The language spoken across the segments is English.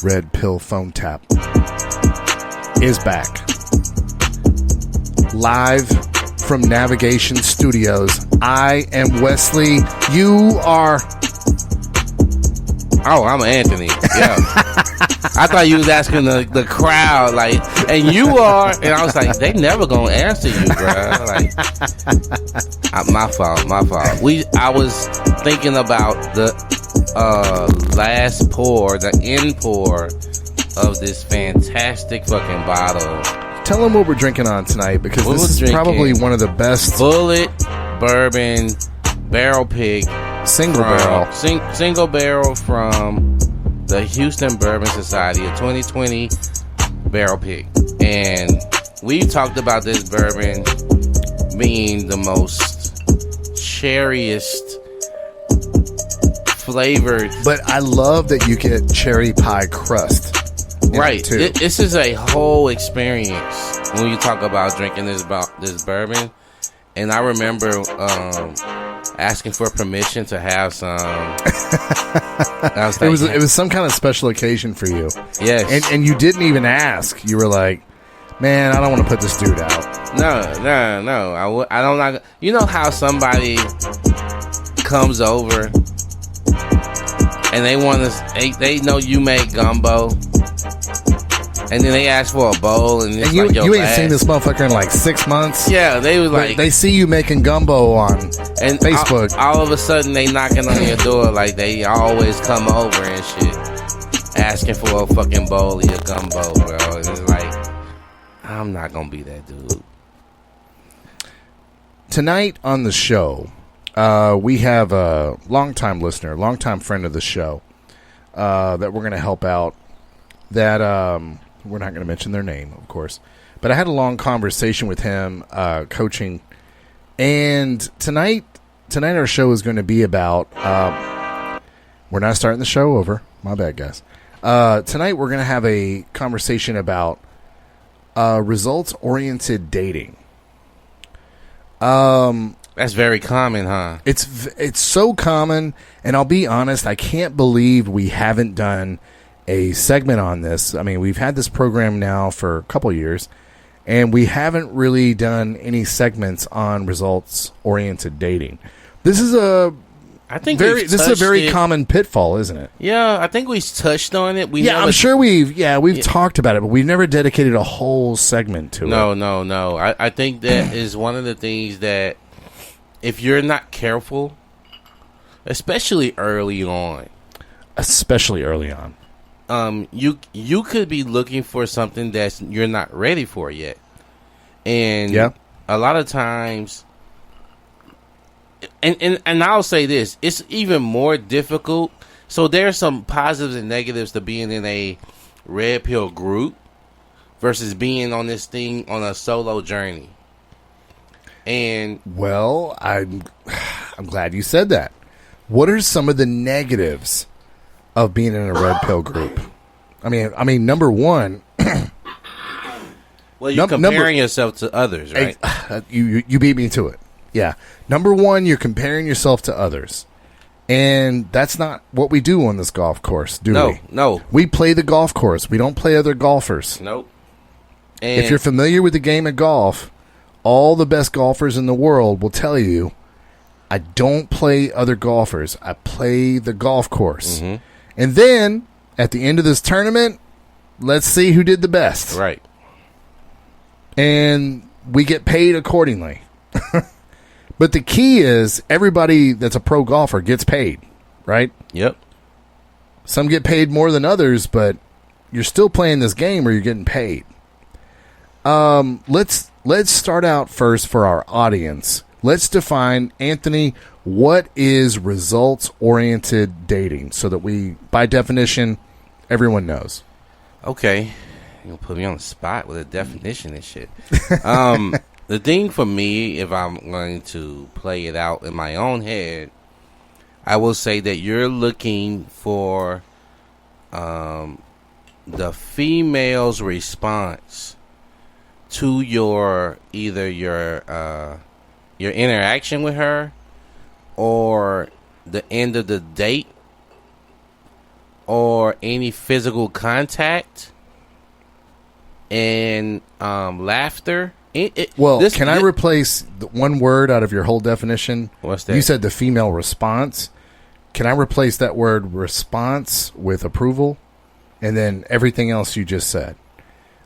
Red Pill Phone Tap is back. Live from Navigation Studios. I am Wesley. You are... Oh, I'm Anthony. Yeah. I thought you was asking the crowd, like, and you are, and I was like, they never gonna answer you, bro. Like, my fault. I was thinking about the last pour, the end pour of this fantastic fucking bottle. Tell them what we're drinking on tonight, because this is probably one of the best. Bulleit Bourbon Barrel Pig. Single barrel. Single barrel from the Houston Bourbon Society, a 2020 Barrel Pig. And we talked about this bourbon being the most cherriest flavored. But I love that you get cherry pie crust. Right. This is a whole experience when you talk about drinking this bourbon. And I remember asking for permission to have some. It was some kind of special occasion for you. Yes. And you didn't even ask. You were like, man, I don't want to put this dude out. No. I don't like. You know how somebody comes over and they want to. They know you make gumbo. And then they ask for a bowl, and it's like, you ain't seen this motherfucker in like 6 months. Yeah, they was like, they see you making gumbo on Facebook. All of a sudden, they knocking on your door like they always come over and shit, asking for a fucking bowl of your gumbo, bro. And it's like, I'm not gonna be that dude. Tonight on the show, we have a longtime listener, longtime friend of the show, that we're gonna help out. That we're not going to mention their name, of course, but I had a long conversation with him, coaching, and tonight our show is going to be about. We're not starting the show over. My bad, guys. Tonight we're going to have a conversation about results-oriented dating. That's very common, huh? It's so common, and I'll be honest, I can't believe we haven't done a segment on this. I mean, we've had this program now for a couple years, and we haven't really done any segments on results-oriented dating. This is a very common pitfall, isn't it? Yeah, I think we touched on it. I'm sure we've talked about it, but we've never dedicated a whole segment to it. No. I think that is one of the things that if you're not careful, especially early on, you could be looking for something that you're not ready for yet. And a lot of times, and I'll say this, it's even more difficult. So there's some positives and negatives to being in a red pill group versus being on this thing on a solo journey. And well, I'm glad you said that. What are some of the negatives of being in a red pill group? I mean, number one. Well, you're comparing yourself to others, right? You beat me to it. Yeah. Number one, you're comparing yourself to others. And that's not what we do on this golf course, do we? No. We play the golf course. We don't play other golfers. Nope. And if you're familiar with the game of golf, all the best golfers in the world will tell you, I don't play other golfers. I play the golf course. Mm-hmm. And then, at the end of this tournament, let's see who did the best. Right. And we get paid accordingly. But the key is, everybody that's a pro golfer gets paid, right? Yep. Some get paid more than others, but you're still playing this game or you're getting paid. Let's start out first for our audience. Let's define, Anthony, what is results-oriented dating so that we, by definition, everyone knows. Okay. You're going to put me on the spot with a definition and shit. The thing for me, if I'm going to play it out in my own head, I will say that you're looking for the female's response to your either your interaction with her, or the end of the date, or any physical contact, and laughter. Can I replace the one word out of your whole definition? What's that? You said the female response. Can I replace that word response with approval? And then everything else you just said.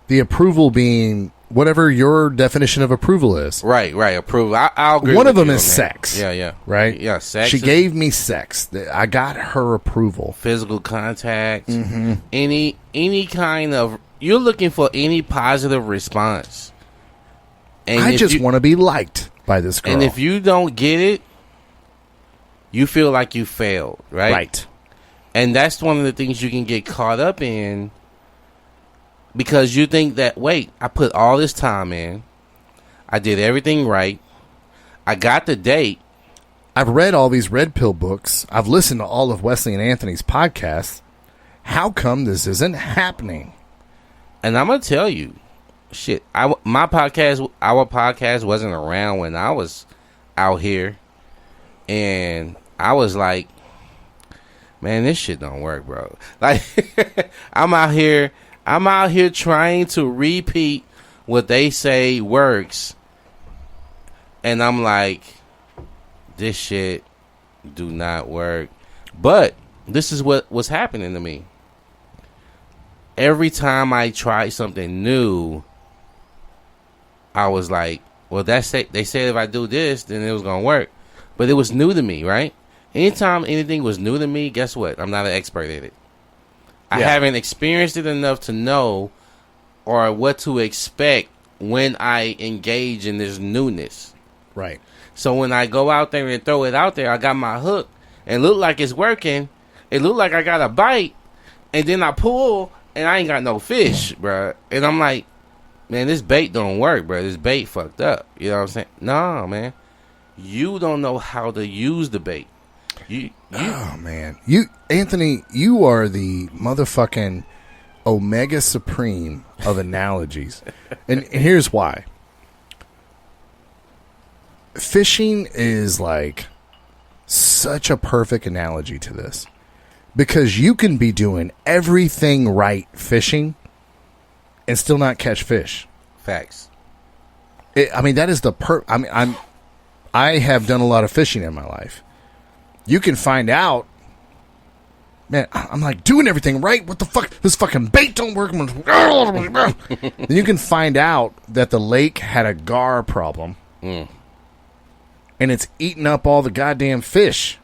The approval being whatever your definition of approval is. Right, approval. I'll agree. One with of them you is on that. sex. Yeah. Right? Yeah, sex. She gave me sex. I got her approval. Physical contact. Mm-hmm. Any kind of... You're looking for any positive response. And I just want to be liked by this girl. And if you don't get it, you feel like you failed, right? Right. And that's one of the things you can get caught up in, because you think that, wait, I put all this time in. I did everything right. I got the date. I've read all these red pill books. I've listened to all of Wesley and Anthony's podcasts. How come this isn't happening? And I'm going to tell you, shit, our podcast wasn't around when I was out here. And I was like, man, this shit don't work, bro. Like, I'm out here trying to repeat what they say works. And I'm like, this shit do not work. But this is what was happening to me. Every time I tried something new, I was like, well, they said if I do this, then it was going to work. But it was new to me, right? Anytime anything was new to me, guess what? I'm not an expert at it. I haven't experienced it enough to know or what to expect when I engage in this newness. Right. So when I go out there and throw it out there, I got my hook and look like it's working. It look like I got a bite, and then I pull and I ain't got no fish, bro. And I'm like, man, this bait don't work, bro. This bait fucked up. You know what I'm saying? No, man. You don't know how to use the bait. Oh, man. Anthony, you are the motherfucking Omega Supreme of analogies. and here's why. Fishing is like such a perfect analogy to this. Because you can be doing everything right fishing and still not catch fish. Facts. That is the I have done a lot of fishing in my life. You can find out, man, I'm like doing everything right. What the fuck? This fucking bait don't work. Then you can find out that the lake had a gar problem. And it's eating up all the goddamn fish.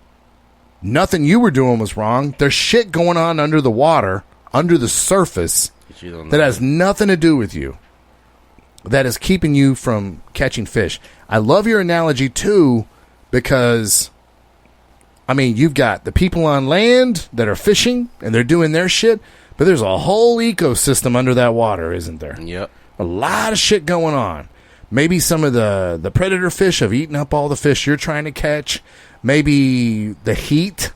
Nothing you were doing was wrong. There's shit going on under the water, under the surface, that has nothing to do with you. That is keeping you from catching fish. I love your analogy, too, because, you've got the people on land that are fishing, and they're doing their shit, but there's a whole ecosystem under that water, isn't there? Yep. A lot of shit going on. Maybe some of the predator fish have eaten up all the fish you're trying to catch. Maybe the heat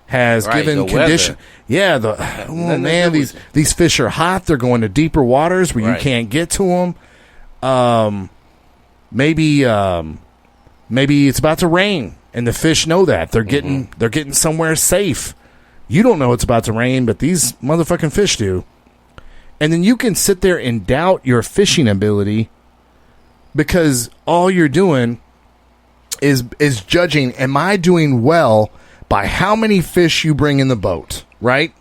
has given condition. Yeah, these fish are hot. They're going to deeper waters where you can't get to them. Maybe it's about to rain, and the fish know that they're getting somewhere safe. You don't know it's about to rain, but these motherfucking fish do. And then you can sit there and doubt your fishing ability because all you're doing is judging, am I doing well by how many fish you bring in the boat, right?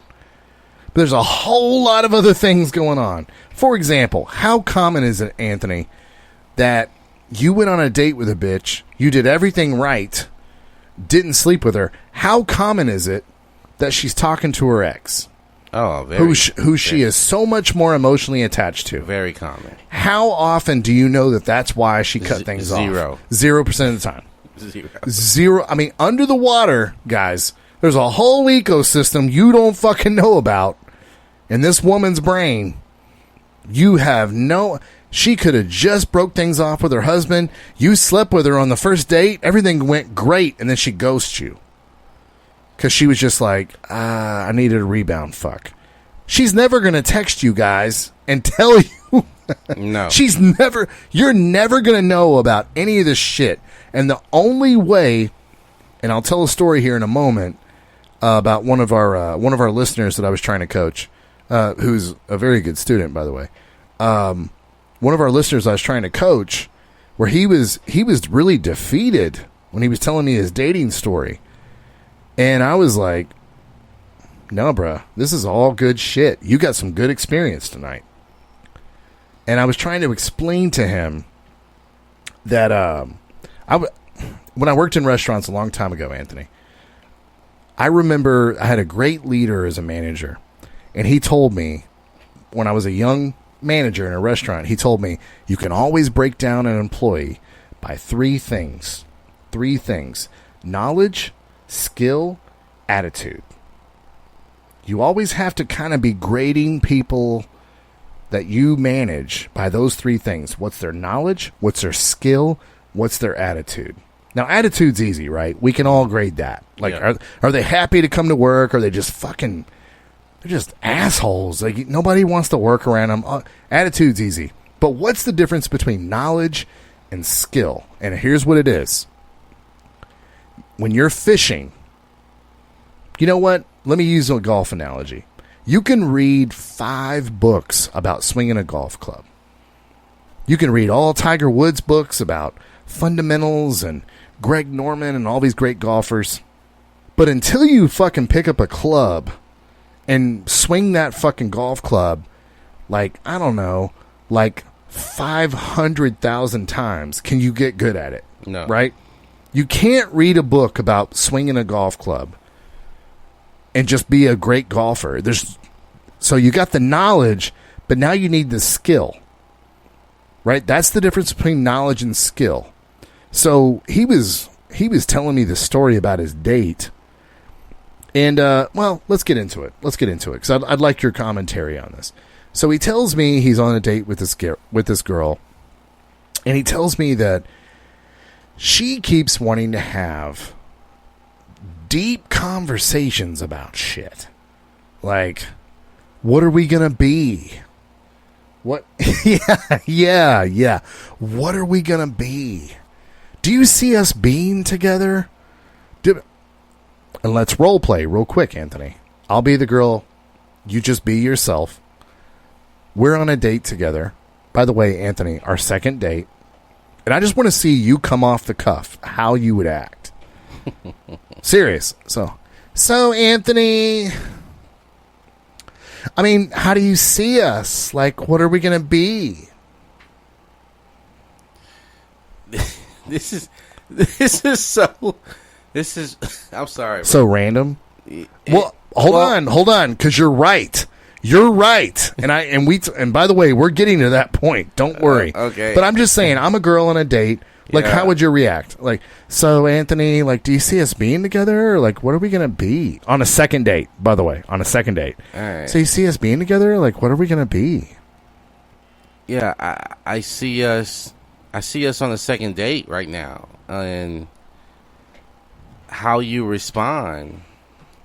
But there's a whole lot of other things going on. For example, how common is it, Anthony, that you went on a date with a bitch, you did everything right, didn't sleep with her. How common is it that she's talking to her ex? Oh, very. Who she is so much more emotionally attached to. Very common. How often do you know that that's why she cut things off? 0% of the time. Zero. Under the water, guys, there's a whole ecosystem you don't fucking know about. In this woman's brain, you have she could have just broke things off with her husband. You slept with her on the first date. Everything went great, and then she ghosts you. Because she was just like, I needed a rebound, fuck. She's never going to text you guys and tell you No. You're never going to know about any of this shit. And the only way, and I'll tell a story here in a moment about one of our listeners that I was trying to coach, who's a very good student, by the way. One of our listeners I was trying to coach, where he was really defeated when he was telling me his dating story. And I was like, no, bruh, this is all good shit. You got some good experience tonight. And I was trying to explain to him that when I worked in restaurants a long time ago, Anthony, I remember I had a great leader as a manager. And he told me, when I was a young manager in a restaurant, he told me, you can always break down an employee by three things. Knowledge, skill, attitude. You always have to kind of be grading people that you manage by those three things. What's their knowledge? What's their skill? What's their attitude? Now, attitude's easy, right? We can all grade that. Like, Yeah. are they happy to come to work? Are they just fucking... They're just assholes. Like, nobody wants to work around them. Attitude's easy. But what's the difference between knowledge and skill? And here's what it is. When you're fishing, you know what? Let me use a golf analogy. You can read 5 books about swinging a golf club. You can read all Tiger Woods books about fundamentals and Greg Norman and all these great golfers. But until you fucking pick up a club and swing that fucking golf club, like, I don't know, like 500,000 times, can you get good at it? No. Right? You can't read a book about swinging a golf club and just be a great golfer. So you got the knowledge, but now you need the skill. Right? That's the difference between knowledge and skill. So he was telling me the story about his date. And, well, let's get into it. Because I'd like your commentary on this. So he tells me he's on a date with this girl. And he tells me that she keeps wanting to have deep conversations about shit. Like, what are we going to be? What? Yeah. What are we going to be? Do you see us being together? And let's role play real quick, Anthony. I'll be the girl. You just be yourself. We're on a date together. By the way, Anthony, our second date. And I just want to see you come off the cuff, how you would act. Serious. So Anthony, I mean, how do you see us? Like, what are we going to be? I'm sorry, bro. So random. Well, hold on, because you're right. You're right. And by the way, we're getting to that point. Don't worry. Okay. But I'm just saying, I'm a girl on a date. Like, Yeah. how would you react? Like, so Anthony, like, do you see us being together? Or like, what are we going to be? On a second date, by the way. On a second date. All right. So you see us being together? Like, what are we going to be? Yeah, I see us on the second date right now, and how you respond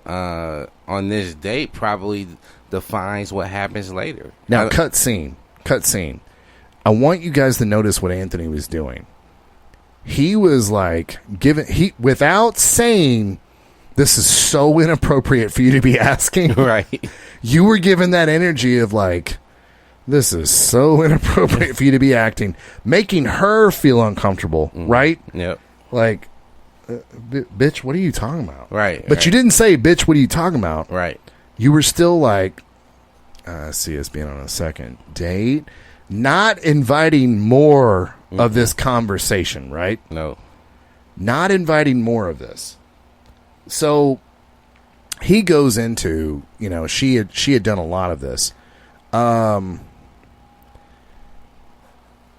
on this date probably defines what happens later. Now, cut scene. I want you guys to notice what Anthony was doing. He was like without saying, this is so inappropriate for you to be asking. Right. You were given that energy of like, this is so inappropriate for you to be acting, making her feel uncomfortable, right? Yep. Like, bitch, what are you talking about? Right. But you didn't say, bitch, what are you talking about? Right. You were still like, see us being on a second date, not inviting more of this conversation, right? No. Not inviting more of this. So he goes into, she had done a lot of this.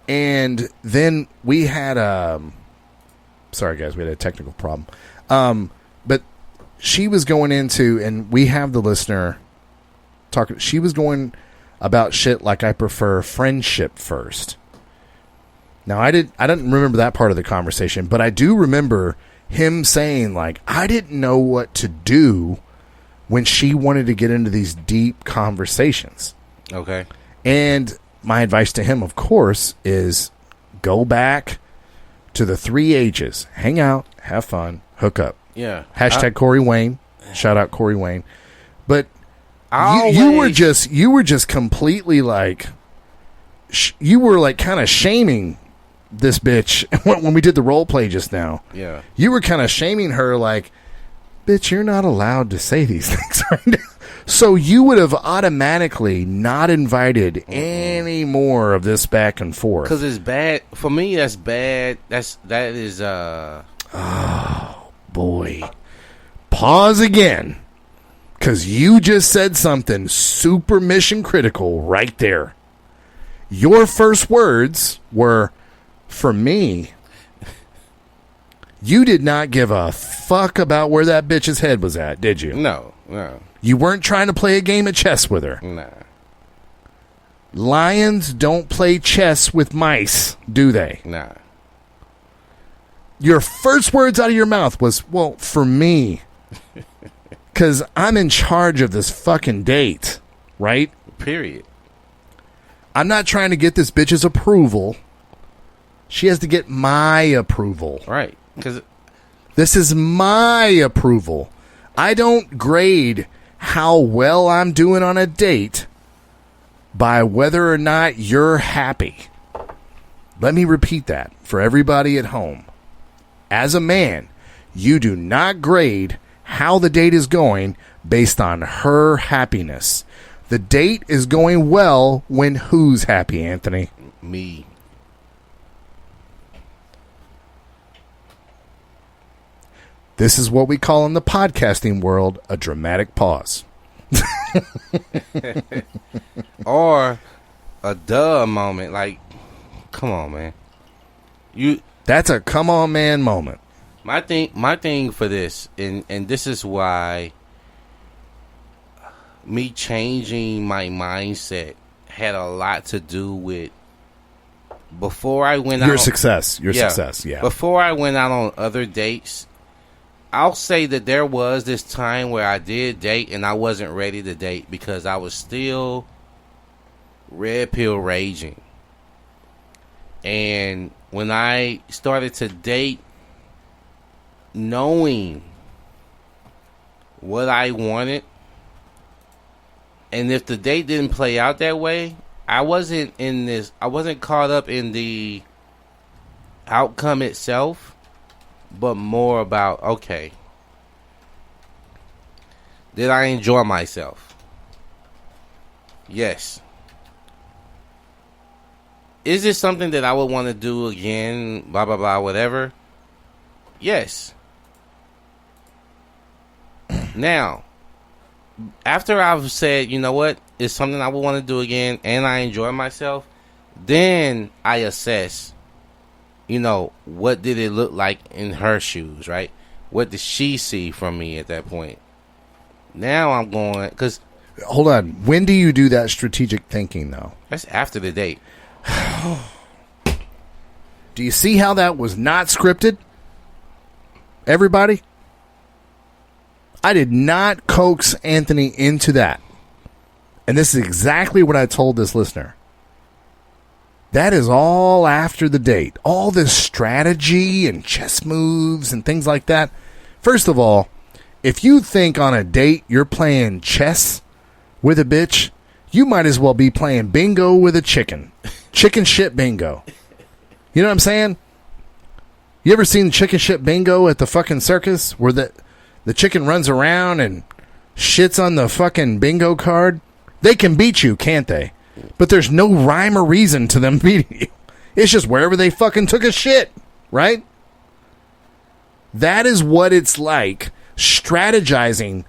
And then we had sorry guys, we had a technical problem. But she was going into, and we have the listener talking, she was going about shit like, I prefer friendship first. Now I didn't remember that part of the conversation, but I do remember him saying like, I didn't know what to do when she wanted to get into these deep conversations. Okay. And my advice to him, of course, is go back to the 3 H's. Hang out, have fun, hook up. Yeah. Hashtag Corey Wayne. Shout out Corey Wayne. But Always. you were just completely like, you were like kind of shaming this bitch when we did the role play just now. Yeah. You were kind of shaming her like, bitch, you're not allowed to say these things right now. So you would have automatically not invited any more of this back and forth. Because it's bad. For me, that's bad. That is, Oh, boy. Pause again. Because you just said something super mission critical right there. Your first words were, for me, you did not give a fuck about where that bitch's head was at, did you? No. You weren't trying to play a game of chess with her. Nah. Lions don't play chess with mice, do they? Nah. Your first words out of your mouth was, well, for me. Because I'm in charge of this fucking date, right? Period. I'm not trying to get this bitch's approval. She has to get my approval. Right. Because This is my approval. I don't grade how well I'm doing on a date by whether or not you're happy. Let me repeat that for everybody at home. As a man, you do not grade how the date is going based on her happiness. The date is going well when who's happy, Anthony? me. This is what we call in the podcasting world a dramatic pause. Or a duh moment. Like, come on, man. That's a come on man moment. My thing for this, and this is why me changing my mindset had a lot to do with before I went out. Your success, yeah. Before I went out on other dates, I'll say that there was this time where I did date and I wasn't ready to date because I was still red pill raging. And when I started to date, knowing what I wanted, and if the date didn't play out that way, I wasn't caught up in the outcome itself, but more about, okay, did I enjoy myself? Yes. Is this something that I would want to do again, blah, blah, blah, whatever? Yes. Now, after I've said, you know what, it's something I would want to do again and I enjoy myself, then I assess, you know, what did it look like in her shoes, right? What did she see from me at that point? Now I'm going, because... Hold on. When do you do that strategic thinking, though? That's after the date. Do you see how that was not scripted? Everybody? I did not coax Anthony into that. And this is exactly what I told this listener. That is all after the date. All this strategy and chess moves and things like that. First of all, if you think on a date you're playing chess with a bitch, you might as well be playing bingo with a chicken. Chicken shit bingo. You know what I'm saying? You ever seen chicken shit bingo at the fucking circus where the chicken runs around and shits on the fucking bingo card? They can beat you, can't they? But there's no rhyme or reason to them beating you. It's just wherever they fucking took a shit, right? That is what it's like strategizing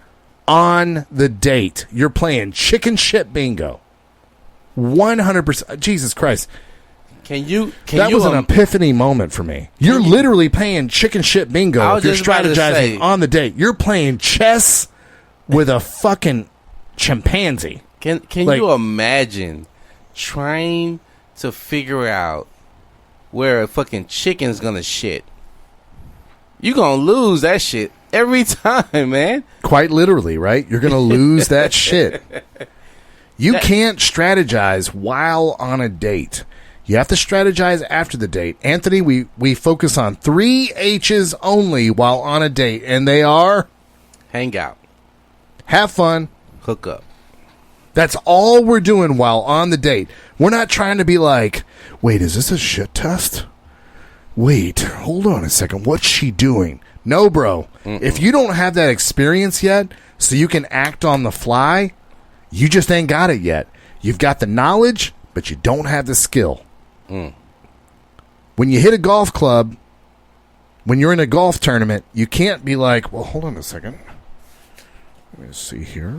on the date. You're playing chicken shit bingo. 100%. Jesus Christ. That was an epiphany moment for me. You're literally playing chicken shit bingo if you're strategizing on the date. You're playing chess with a fucking chimpanzee. Can you imagine trying to figure out where a fucking chicken's gonna shit? You gonna lose that shit every time, man. Quite literally, right? You're gonna lose that shit. You can't strategize while on a date. You have to strategize after the date. Anthony, we focus on 3 H's only while on a date, and they are... Hang out. Have fun. Hook up. That's all we're doing while on the date. We're not trying to be like, wait, is this a shit test? Wait, hold on a second. What's she doing? No, bro. If you don't have that experience yet, so you can act on the fly, you just ain't got it yet. You've got the knowledge, but you don't have the skill. When you hit a golf club, when you're in a golf tournament, you can't be like, well, hold on a second. Let me see here.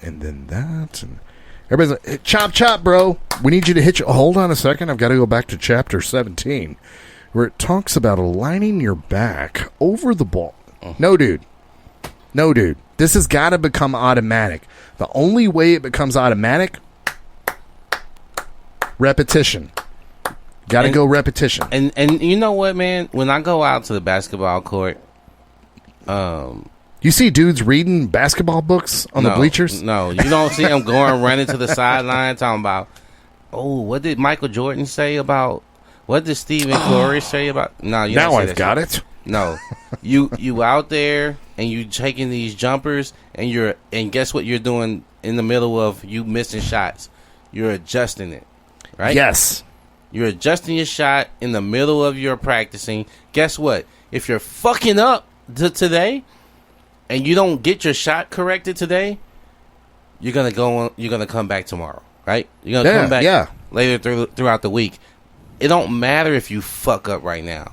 And then that. And everybody's like, chop, chop, bro. We need you to hit you. Hold on a second. I've got to go back to chapter 17, where it talks about aligning your back over the ball. No, dude. No, dude. This has got to become automatic. The only way it becomes automatic, repetition. Got to go repetition. And you know what, man? When I go out to the basketball court, you see dudes reading basketball books on the bleachers? No, you don't see them going running to the sideline talking about, oh, what did Michael Jordan say about, what did Stephen Curry say about? No, you now don't see I've got it. No, you out there and you taking these jumpers and guess what you're doing in the middle of you missing shots? You're adjusting it, right? Yes. You're adjusting your shot in the middle of your practicing. Guess what? If you're fucking up today and you don't get your shot corrected today, you're gonna come back tomorrow, right? You're gonna come back later throughout the week. It don't matter if you fuck up right now.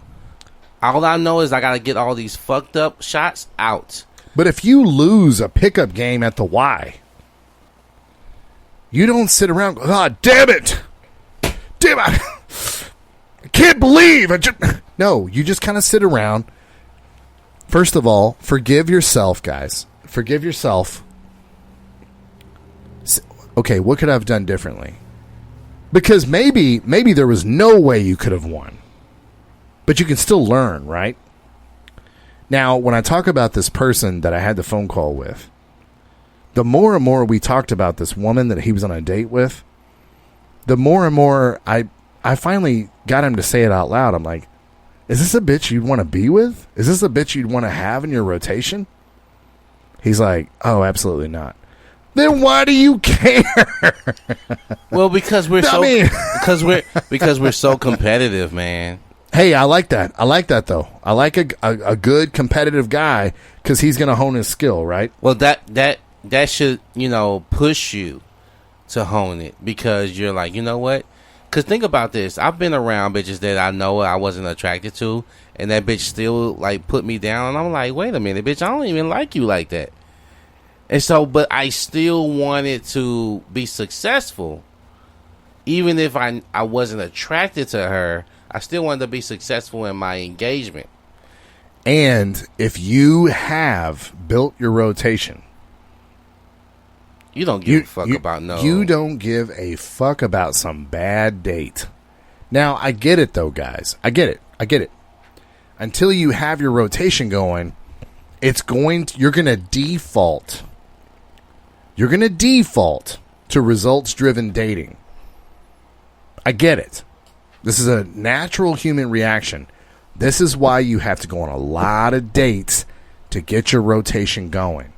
All I know is I gotta get all these fucked up shots out. But if you lose a pickup game at the Y, you don't sit around. God damn it! Damn it! I can't believe No, you just kind of sit around. First of all, forgive yourself, guys. Forgive yourself. Okay, what could I have done differently? Because maybe there was no way you could have won. But you can still learn, right? Now, when I talk about this person that I had the phone call with, the more and more we talked about this woman that he was on a date with, the more and more I finally got him to say it out loud. I'm like, is this a bitch you'd want to be with? Is this a bitch you'd want to have in your rotation? He's like, oh, absolutely not. Then why do you care? Well, because we're so competitive, man. Hey, I like that. I like that, though. I like a good competitive guy because he's going to hone his skill, right? Well, that should, push you to hone it because you're like, you know what? Because think about this. I've been around bitches that I know I wasn't attracted to, and that bitch still, put me down. And I'm like, wait a minute, bitch, I don't even like you like that. And so, but I still wanted to be successful. Even if I wasn't attracted to her, I still wanted to be successful in my engagement. And if you have built your rotation, you don't give a fuck about no. You don't give a fuck about some bad date. Now, I get it, though, guys. I get it. Until you have your rotation going, you're going to default. You're going to default to results-driven dating. I get it. This is a natural human reaction. This is why you have to go on a lot of dates to get your rotation going.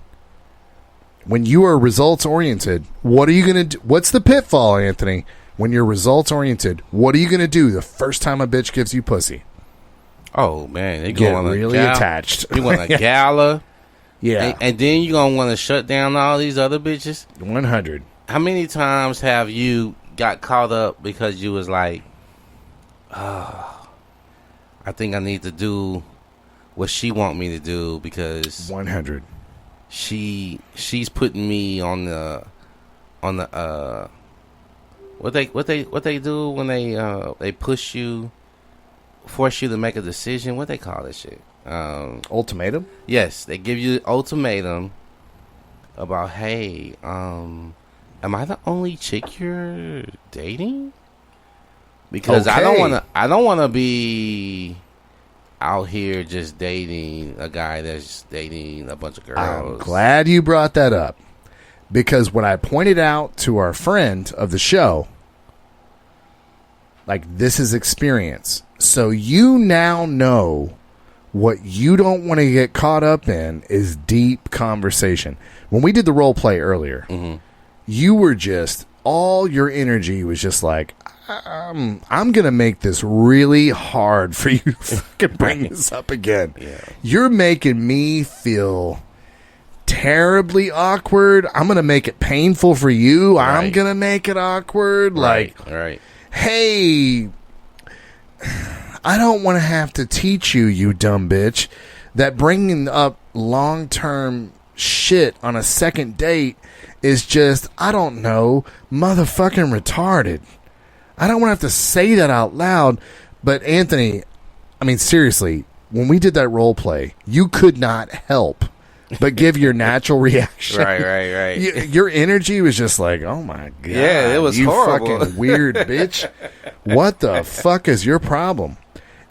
When you are results-oriented, what are you going to do? What's the pitfall, Anthony? When you're results-oriented, what are you going to do the first time a bitch gives you pussy? Oh, man. They get really attached. You want a gala. Yeah. And then you're going to want to shut down all these other bitches? 100. How many times have you got caught up because you was like, I think I need to do what she want me to do because 100. She's putting me on the what they do when they push you, force you to make a decision. What they call this shit? Ultimatum? Yes, they give you an ultimatum about, hey, am I the only chick you're dating? Because okay. I don't wanna be out here just dating a guy that's dating a bunch of girls. I'm glad you brought that up. Because what I pointed out to our friend of the show, like, this is experience. So you now know what you don't want to get caught up in is deep conversation. When we did the role play earlier, you were just, all your energy was just like, I'm going to make this really hard for you to fucking bring this up again. Yeah. You're making me feel terribly awkward. I'm going to make it painful for you. Right. I'm going to make it awkward. Like, right. hey, I don't want to have to teach you, you dumb bitch, that bringing up long-term shit on a second date is just, I don't know, motherfucking retarded. I don't want to have to say that out loud. But Anthony, I mean, seriously, when we did that role play, you could not help but give your natural reaction. Right. Your energy was just like, oh my God. Yeah, it was you horrible. fucking weird bitch. What the fuck is your problem?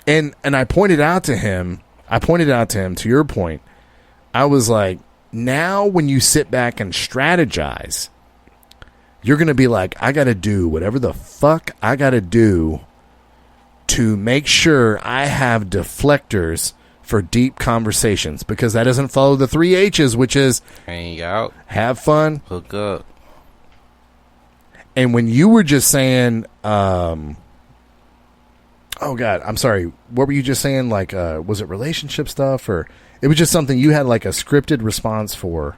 And I pointed out to him, to your point, I was like, now when you sit back and strategize, you're going to be like, I got to do whatever the fuck I got to do to make sure I have deflectors for deep conversations, because that doesn't follow the 3 H's, which is hang out, have fun, hook up. And when you were just saying, oh God, I'm sorry, what were you just saying? Like, was it relationship stuff, or it was just something you had like a scripted response for?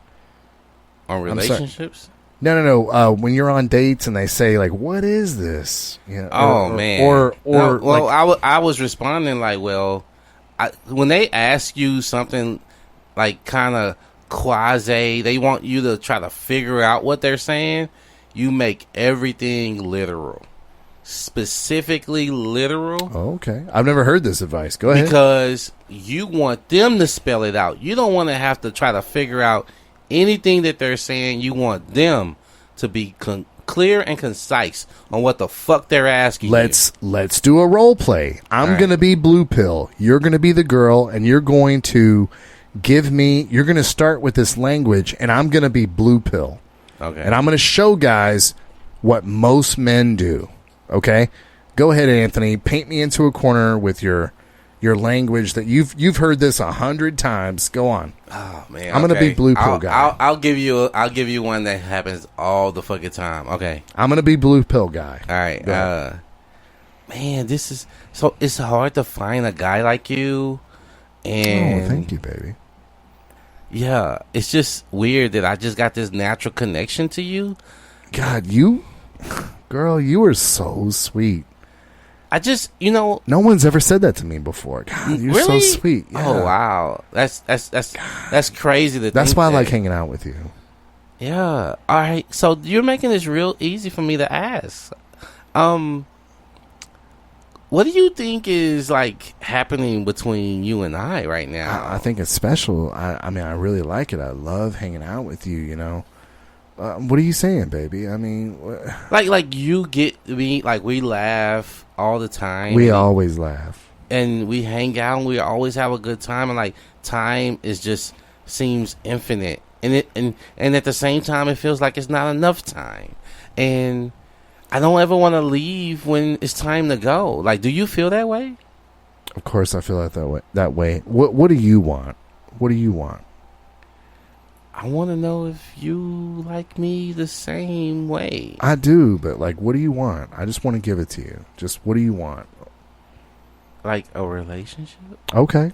On relationships? No. When you're on dates and they say like, "What is this?" You know, man. Or no, well, like, I was responding like, well, when they ask you something like kind of quasi, they want you to try to figure out what they're saying. You make everything literal, specifically literal. Oh, okay. I've never heard this advice. Go ahead. Because you want them to spell it out. You don't want to have to try to figure out anything that they're saying. You want them to be clear and concise on what the fuck they're asking. Let's do a role play. I'm going to be blue pill. You're going to be the girl, and you're going to you're going to start with this language, and I'm going to be blue pill. Okay. And I'm going to show guys what most men do. Okay? Go ahead, Anthony. Paint me into a corner with your language that you've heard this 100 times. Go on. Oh man, I'm gonna be blue pill guy. I'll give you one that happens all the fucking time. Okay, I'm gonna be blue pill guy. All right. Man, this is so. It's hard to find a guy like you. And thank you, baby. Yeah, it's just weird that I just got this natural connection to you. God, girl, you are so sweet. I just, no one's ever said that to me before. God, you're really? so sweet. Yeah. Oh wow, that's crazy. That's why I like hanging out with you. Yeah. All right. So you're making this real easy for me to ask. What do you think is like happening between you and I right now? I think it's special. I mean, I really like it. I love hanging out with you. What are you saying, baby? I mean, like you get me, like we laugh all the time. We always laugh, and we hang out, and we always have a good time. And like time is just seems infinite, and at the same time, it feels like it's not enough time. And I don't ever want to leave when it's time to go. Like, do you feel that way? Of course, I feel like that way. What do you want? What do you want? I want to know if you like me the same way. I do, but like, what do you want? I just want to give it to you. Just what do you want? Like a relationship? Okay.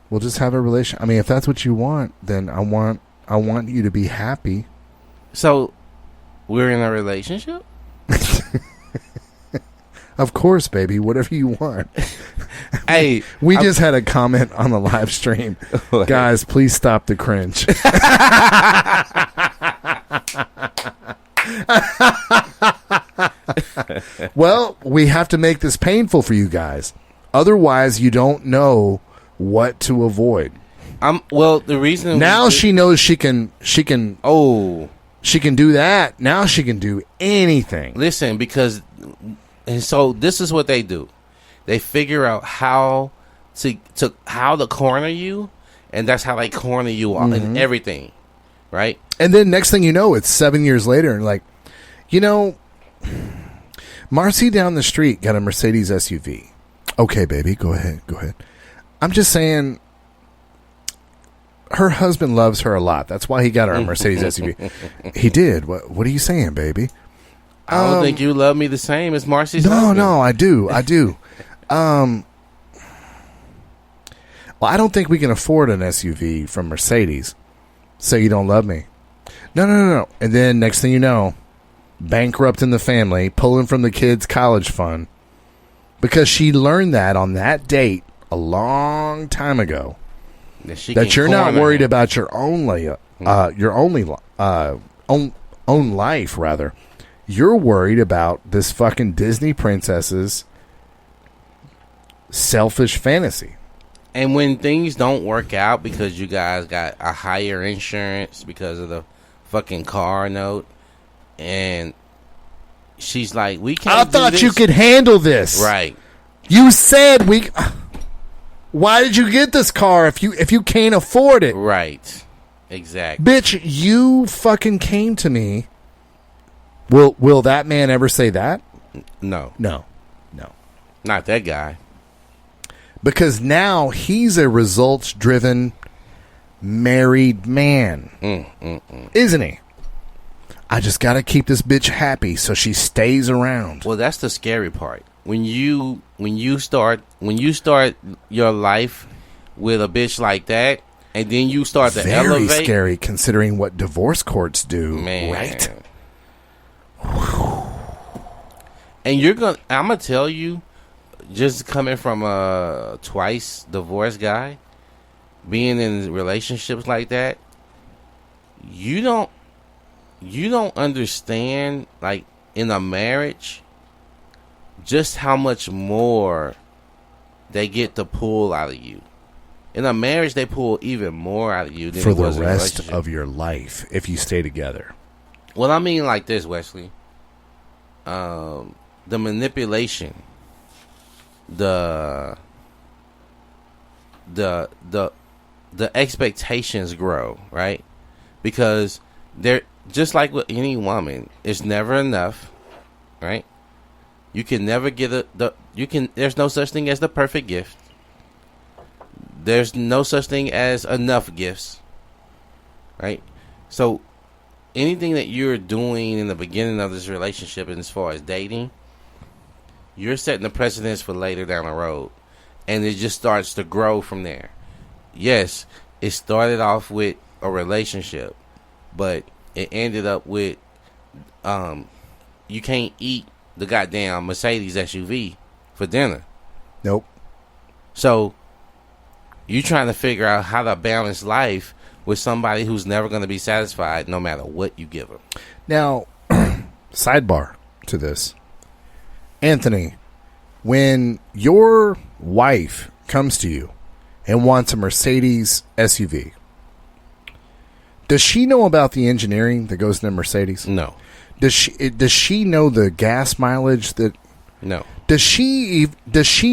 We'll just have a relationship. I mean, if that's what you want, then I want you to be happy. So, we're in a relationship? Of course, baby. Whatever you want. Hey, we just had a comment on the live stream. Guys, please stop the cringe. Well, we have to make this painful for you guys. Otherwise, you don't know what to avoid. Well, the reason now she knows she can. Oh, she can do that. Now she can do anything. Listen, because. And so this is what they do. They figure out how to corner you, and that's how they corner you in everything. right? And then next thing you know, it's 7 years later, and like, you know, Marcy down the street got a Mercedes SUV. Okay, baby, go ahead. I'm just saying, her husband loves her a lot. That's why he got her a Mercedes SUV. He did. What are you saying, baby? I don't think you love me the same as Marcy's No, husband. no, I do. Well, I don't think we can afford an SUV from Mercedes. So you don't love me. No. And then next thing you know, bankrupting the family, pulling from the kids' college fund. Because she learned that on that date a long time ago. That you're not worried about your own life, rather. You're worried about this fucking Disney princess's selfish fantasy. And when things don't work out because you guys got a higher insurance because of the fucking car note, and she's like, "We can't." I thought you could handle this, right? You said we. Why did you get this car if you can't afford it? Right. Exactly. Bitch, you fucking came to me. Will that man ever say that? No. Not that guy. Because now he's a results-driven married man. Isn't he? I just got to keep this bitch happy so she stays around. Well, that's the scary part. When you start your life with a bitch like that, and then you start to elevate. Very scary, considering what divorce courts do. Man. Right? And I'm gonna tell you, just coming from a twice divorced guy, being in relationships like that, you don't understand, like, in a marriage, just how much more they get to pull out of you. In a marriage, they pull even more out of you than for it the was in a rest relationship. of your life if you stay together. Well, I mean like this, Wesley. The manipulation, the expectations grow, right? Because they're just like with any woman, it's never enough, right? You can never get there's no such thing as the perfect gift. There's no such thing as enough gifts, right? So anything that you're doing in the beginning of this relationship, and as far as dating, you're setting the precedence for later down the road, and it just starts to grow from there. Yes, it started off with a relationship, but it ended up with you can't eat the goddamn Mercedes SUV for dinner. Nope. So you trying to figure out how to balance life with somebody who's never going to be satisfied no matter what you give them. Now, sidebar to this. Anthony, when your wife comes to you and wants a Mercedes SUV, does she know about the engineering that goes into Mercedes? No. Does she know the gas mileage that? No. Does she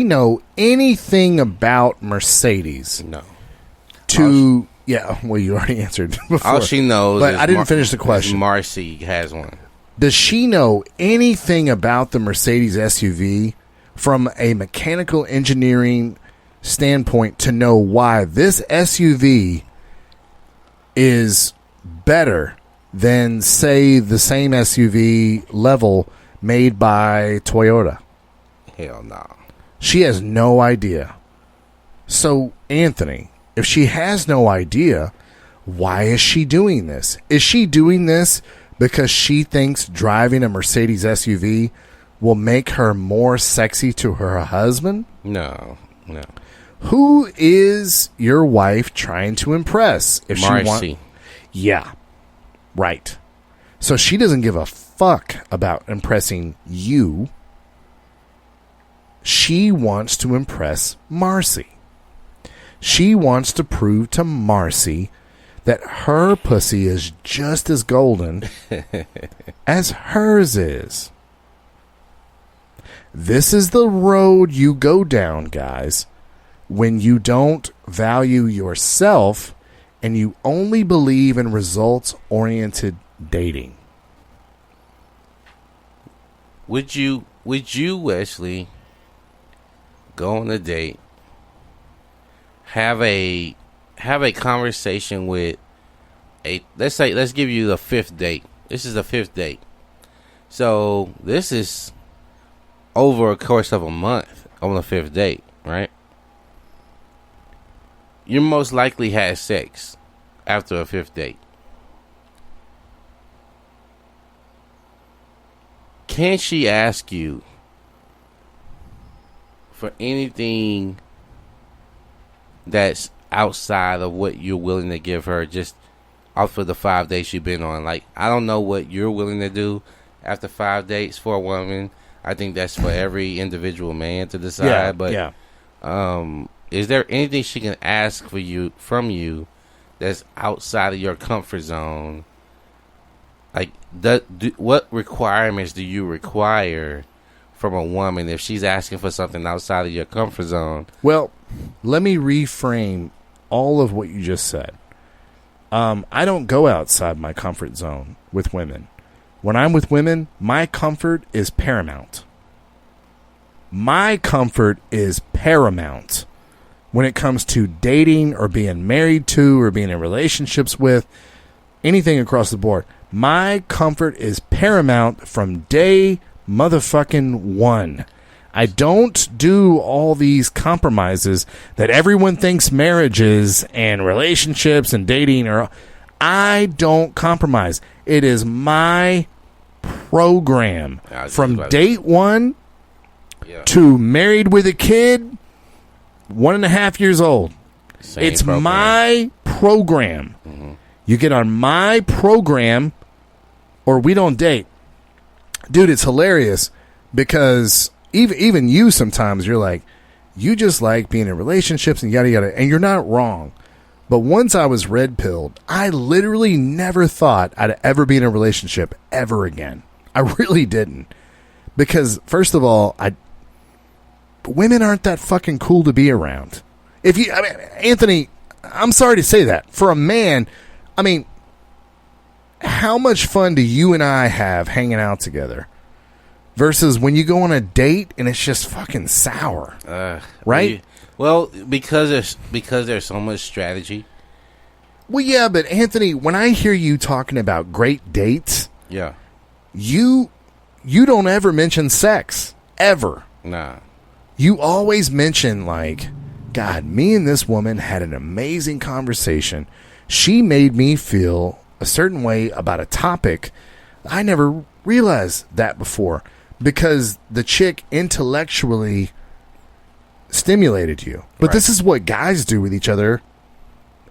know anything about Mercedes? No. Yeah, well, you already answered before. All she knows but is I didn't finish the question. Marcy has one. Does she know anything about the Mercedes SUV from a mechanical engineering standpoint to know why this SUV is better than, say, the same SUV level made by Toyota? Hell no. She has no idea. So, Anthony, if she has no idea, why is she doing this? Is she doing this because she thinks driving a Mercedes SUV will make her more sexy to her husband? No. Who is your wife trying to impress? If Marcy. Yeah, right. So she doesn't give a fuck about impressing you. She wants to impress Marcy. She wants to prove to Marcy that her pussy is just as golden as hers is. This is the road you go down, guys, when you don't value yourself and you only believe in results-oriented dating. Would you, Wesley, go on a date, have a conversation with let's give you the fifth date. This is the fifth date. So this is over a course of a month on the fifth date, right? You most likely had sex after a fifth date. Can she ask you for anything that's outside of what you're willing to give her just off of the 5 dates you've been on? Like, I don't know what you're willing to do after 5 dates for a woman. I think that's for every individual man to decide. Is there anything she can ask from you that's outside of your comfort zone? Like, what requirements do you require from a woman if she's asking for something outside of your comfort zone? Well, let me reframe all of what you just said. I don't go outside my comfort zone with women. When I'm with women, my comfort is paramount. My comfort is paramount when it comes to dating or being married to or being in relationships with, anything across the board. My comfort is paramount from day motherfucking one. I don't do all these compromises that everyone thinks marriages and relationships and dating are. I don't compromise. It is my program from date one to married with a kid, 1.5 years old. It's program. My program. Mm-hmm. You get on my program or we don't date. Dude, it's hilarious because even you sometimes you're like, you just like being in relationships and yada yada, and you're not wrong. But once I was red-pilled, I literally never thought I'd ever be in a relationship ever again. I really didn't. Because, first of all, women aren't that fucking cool to be around. Anthony, I'm sorry to say that. For a man, how much fun do you and I have hanging out together? Versus when you go on a date and it's just fucking sour. Right? Well, because there's so much strategy. Well, yeah, but Anthony, when I hear you talking about great dates, yeah, you don't ever mention sex. Ever. Nah. You always mention, like, God, me and this woman had an amazing conversation. She made me feel a certain way about a topic. I never realized that before because the chick intellectually stimulated you. But This is what guys do with each other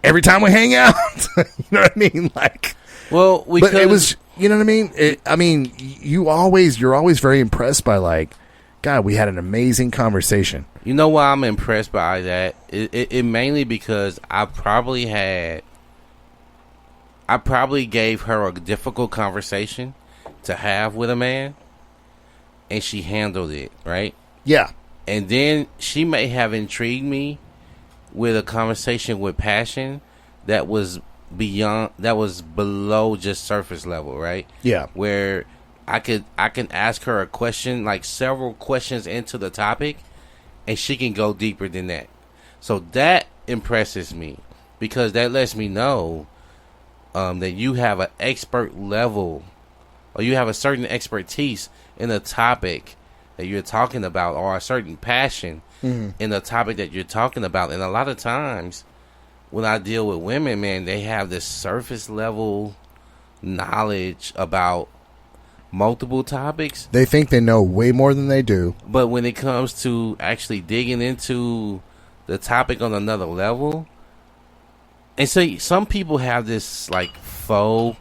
every time we hang out. You know what I mean? Like, well, but it was, you know what I mean? You're always very impressed by, like, God, we had an amazing conversation. You know why I'm impressed by that? It mainly because I probably gave her a difficult conversation to have with a man, and she handled it, right? Yeah. And then she may have intrigued me with a conversation with passion that was below just surface level, right? Yeah. Where I can ask her a question, like several questions into the topic, and she can go deeper than that. So that impresses me because that lets me know that you have an expert level or you have a certain expertise in the topic that you're talking about or a certain passion in the topic that you're talking about. And a lot of times when I deal with women, man, they have this surface level knowledge about multiple topics. They think they know way more than they do. But when it comes to actually digging into the topic on another level, and so some people have this like faux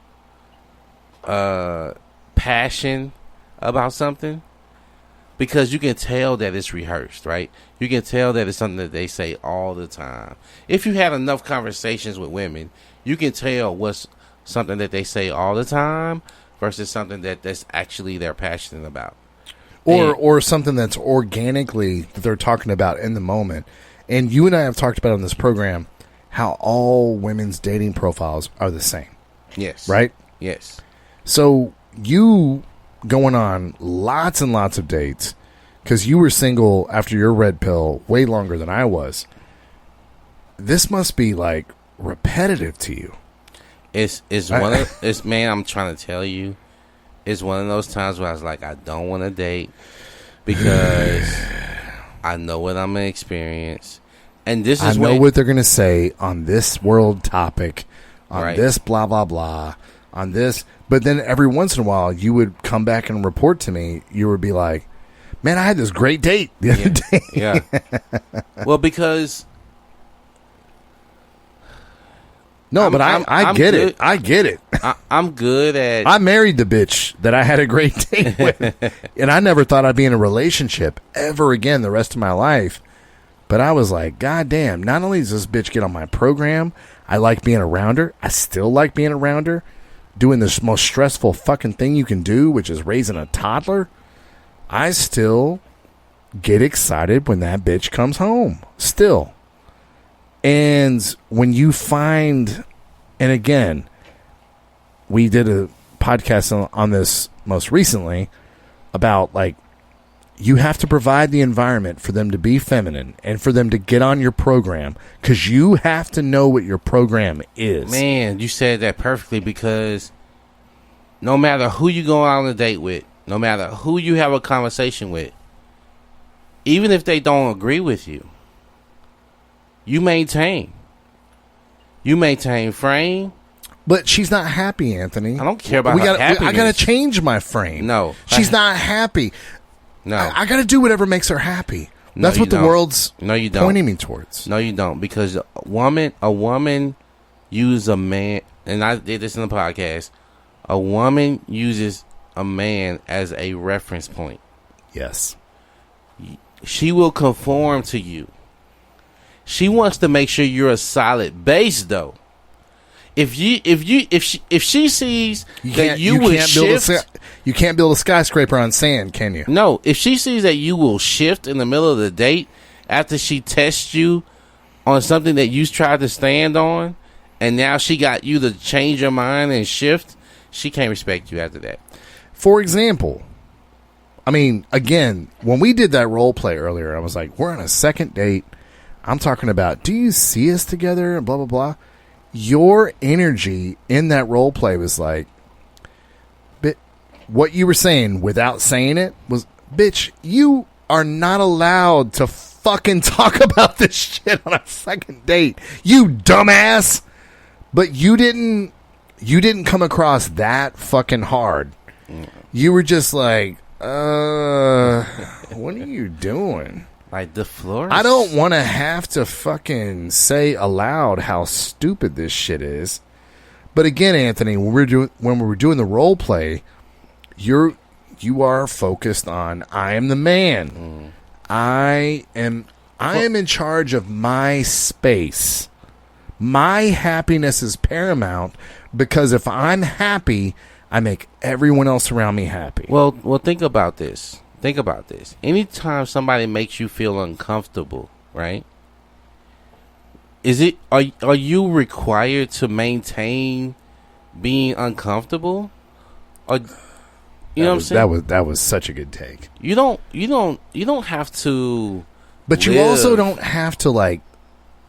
passion about something because you can tell that it's rehearsed, right? You can tell that it's something that they say all the time. If you had enough conversations with women, you can tell what's something that they say all the time versus something that's actually they're passionate about. Or something that's organically that they're talking about in the moment. And you and I have talked about on this program how all women's dating profiles are the same, Yes. right? Yes. So you going on lots and lots of dates because you were single after your red pill way longer than I was. This must be like repetitive to you. It's man, I'm trying to tell you, it's one of those times where I was like, I don't want to date because I know what I'm gonna experience, and this is I know what they're gonna say on this world topic, on Right. this blah blah blah, on this. But then every once in a while, you would come back and report to me. You would be like, "Man, I had this great date the other day." Yeah. Well, because No, but I I'm get good. it. I get it. I'm good at. I married the bitch that I had a great date with. And I never thought I'd be in a relationship ever again the rest of my life. But I was like, God damn, not only does this bitch get on my program, I like being around her. I still like being around her. Doing this most stressful fucking thing you can do, which is raising a toddler. I still get excited when that bitch comes home. Still. And when you find, and again, we did a podcast on this most recently about like, you have to provide the environment for them to be feminine and for them to get on your program because you have to know what your program is. Man, you said that perfectly because no matter who you go on a date with, no matter who you have a conversation with, even if they don't agree with you, you maintain frame. But she's not happy, Anthony. I don't care about her I happiness. got to change my frame. No. She's not happy. No. I got to do whatever makes her happy. No, That's you what the don't. world's No, you don't. pointing me towards. No, you don't, because a woman uses a man, and I did this in the podcast. A woman uses a man as a reference point. Yes. She will conform to you. She wants to make sure you're a solid base, though. If she sees that you will shift, you can't build a skyscraper on sand, can you? no. If she sees that you will shift in the middle of the date after she tests you on something that you tried to stand on, and now she got you to change your mind and shift, she can't respect you after that. For example, I mean, again, when we did that role play earlier, I was like, we're on a second date. I'm talking about, do you see us together? And blah, blah, blah. Your energy in that role play was like, what you were saying without saying it was, bitch, you are not allowed to fucking talk about this shit on a second date. You dumbass. But you didn't come across that fucking hard. You were just like, what are you doing? Like the floor. I don't want to have to fucking say aloud how stupid this shit is. But again, Anthony, when we were doing the role play, you are focused on I am the man. I am in charge of my space. My happiness is paramount because if I'm happy, I make everyone else around me happy. Well, think about this. Think about this. Anytime somebody makes you feel uncomfortable, right? Are you required to maintain being uncomfortable? Or you know what I'm saying? That was such a good take. You don't have to. But you also don't have to like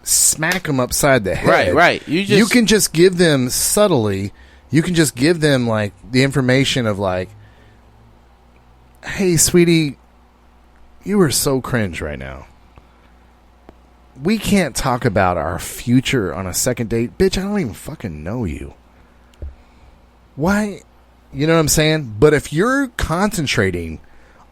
smack them upside the head. Right. You can just give them subtly. You can just give them like the information of like, hey, sweetie, you are so cringe right now. We can't talk about our future on a second date. Bitch, I don't even fucking know you. Why? You know what I'm saying? But if you're concentrating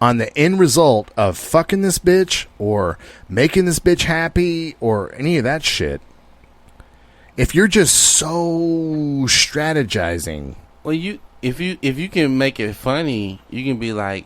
on the end result of fucking this bitch or making this bitch happy or any of that shit, if you're just so strategizing. Well, if you can make it funny, you can be like,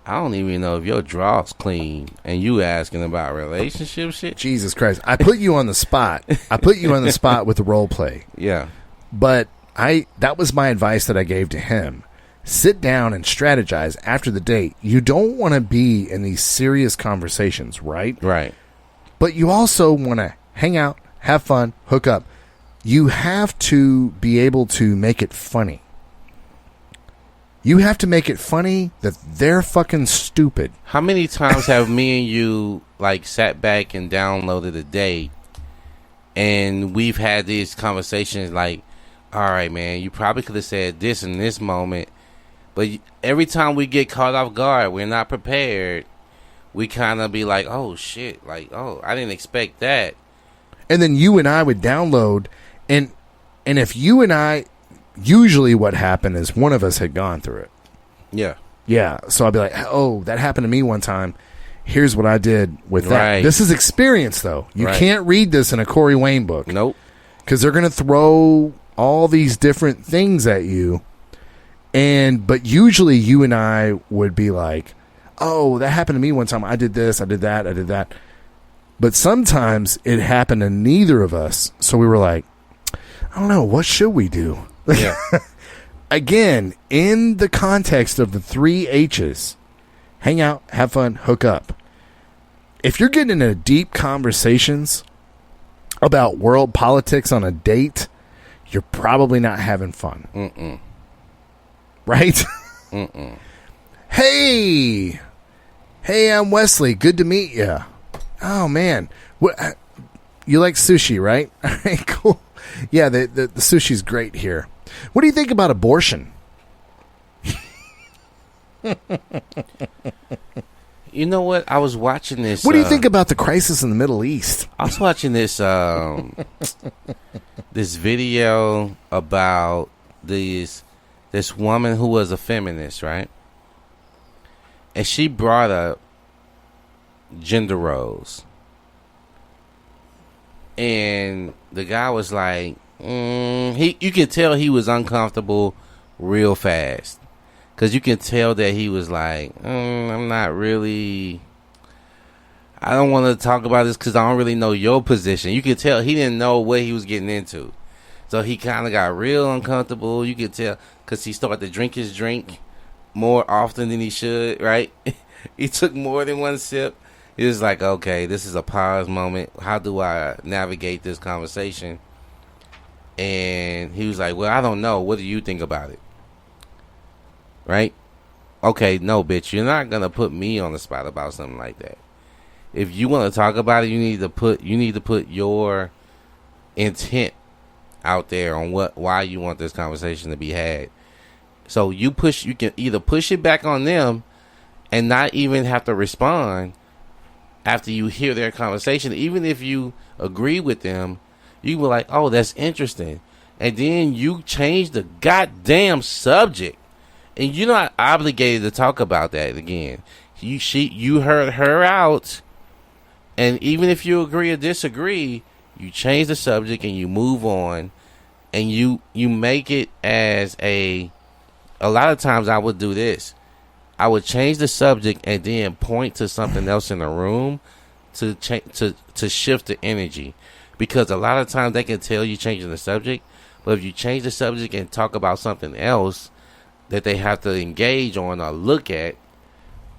I don't even know if your draw's clean, and you asking about relationship shit. Jesus Christ. I put you on the spot. With the role play. Yeah. But that was my advice that I gave to him. Sit down and strategize after the date. You don't want to be in these serious conversations, right? Right. But you also want to hang out, have fun, hook up. You have to be able to make it funny. You have to make it funny that they're fucking stupid. How many times have me and you like sat back and downloaded a date, and we've had these conversations like, all right, man, you probably could have said this in this moment, but every time we get caught off guard, we're not prepared. We kind of be like, oh shit, like, oh, I didn't expect that. And then you and I would download, and if you and I, usually what happened is one of us had gone through it. Yeah. Yeah. So I'll be like, oh, that happened to me one time. Here's what I did with that. Right. This is experience, though. You can't read this in a Corey Wayne book. Nope. Because they're going to throw all these different things at you. But usually you and I would be like, oh, that happened to me one time. I did this, I did that, I did that. But sometimes it happened to neither of us. So we were like, I don't know, what should we do? Yeah. Again, in the context of the 3 H's, hang out, have fun, hook up. If you're getting into deep conversations about world politics on a date, you're probably not having fun. Mm-mm. Right? Mm-mm. Hey, I'm Wesley. Good to meet you. Oh, man. You like sushi, right? All right, cool. Yeah, the sushi's great here. What do you think about abortion? You know what? I was watching this. What do you think about the crisis in the Middle East? I was watching this this video about this woman who was a feminist, right? And she brought up gender roles. And the guy was like, you could tell he was uncomfortable real fast. Because you can tell that he was like, I'm not really, I don't want to talk about this because I don't really know your position. You could tell he didn't know what he was getting into. So he kind of got real uncomfortable. You could tell because he started to drink his drink more often than he should, right? He took more than one sip. He was like, okay, this is a pause moment. How do I navigate this conversation? And he was like, well, I don't know. What do you think about it? Right? Okay, no, bitch, you're not going to put me on the spot about something like that. If you want to talk about it, you need to put your intent out there on why you want this conversation to be had. So you can either push it back on them and not even have to respond after you hear their conversation. Even if you agree with them, you be like, oh, that's interesting. And then you change the goddamn subject. And you're not obligated to talk about that again. You heard her out. And even if you agree or disagree, you change the subject and you move on. And you make it as a lot of times I would do this. I would change the subject and then point to something else in the room to shift the energy. Because a lot of times they can tell you changing the subject. But if you change the subject and talk about something else that they have to engage on or look at,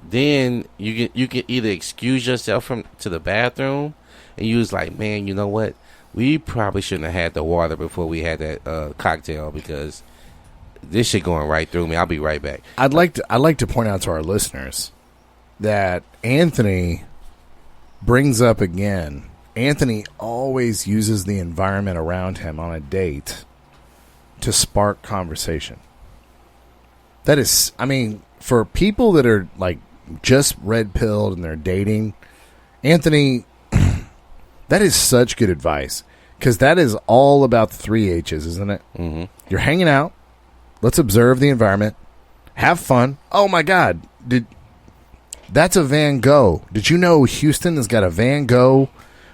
then you can either excuse yourself to the bathroom and you was like, man, you know what? We probably shouldn't have had the water before we had that cocktail because this shit going right through me. I'll be right back. I'd like to point out to our listeners that Anthony brings up again. Anthony always uses the environment around him on a date to spark conversation. That is, I mean, for people that are like just red-pilled and they're dating, Anthony, that is such good advice because that is all about the 3 H's, isn't it? Mm-hmm. You're hanging out. Let's observe the environment. Have fun. Oh, my God. That's a Van Gogh. Did you know Houston has got a Van Gogh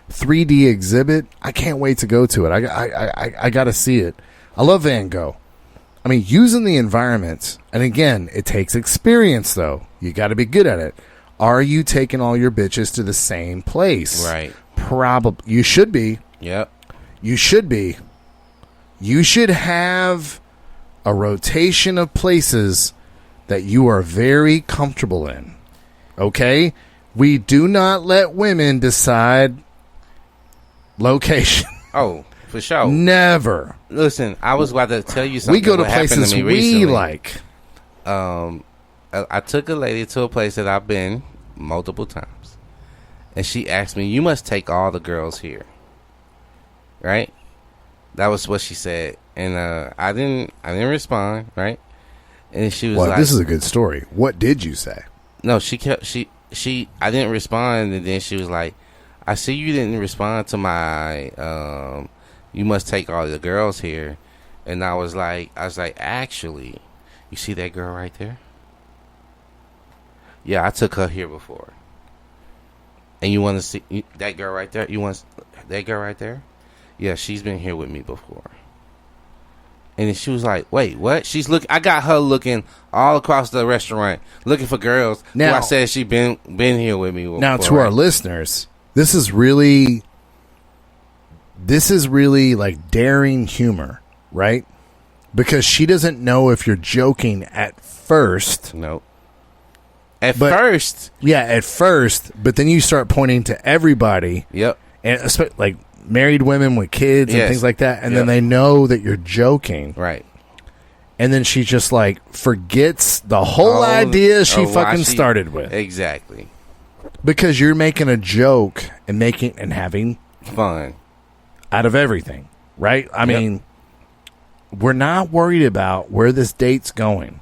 3D exhibit? I can't wait to go to it. I got to see it. I love Van Gogh. I mean, using the environment, and again, it takes experience, though. You got to be good at it. Are you taking all your bitches to the same place? Right. Probably. You should be. Yep. You should be. You should have a rotation of places that you are very comfortable in. Okay? We do not let women decide location. Oh, for sure. Never. Listen, I was about to tell you something. We go to what happened places me we recently. like. I took a lady to a place that I've been multiple times, and she asked me, "You must take all the girls here." Right? That was what she said, and I didn't respond. Right? And she was Well, like, this is a good story. What did you say? No, she I didn't respond, and then she was like, "I see you didn't respond to my you must take all the girls here." And I was like, "Actually, you see that girl right there? Yeah, I took her here before. And you want to see that girl right there? You want that girl right there? Yeah, she's been here with me before." And then she was like, "Wait, what?" I got her looking all across the restaurant, looking for girls now, who I said she been here with me before. Now, to our listeners, this is really like daring humor, right? Because she doesn't know if you're joking at first. No. At first. Yeah, at first. But then you start pointing to everybody. Yep. And like married women with kids and things like that. And then they know that you're joking. Right. And then she just like forgets the whole idea she fucking started with. Exactly. Because you're making a joke and having fun out of everything. Right? I mean, we're not worried about where this date's going.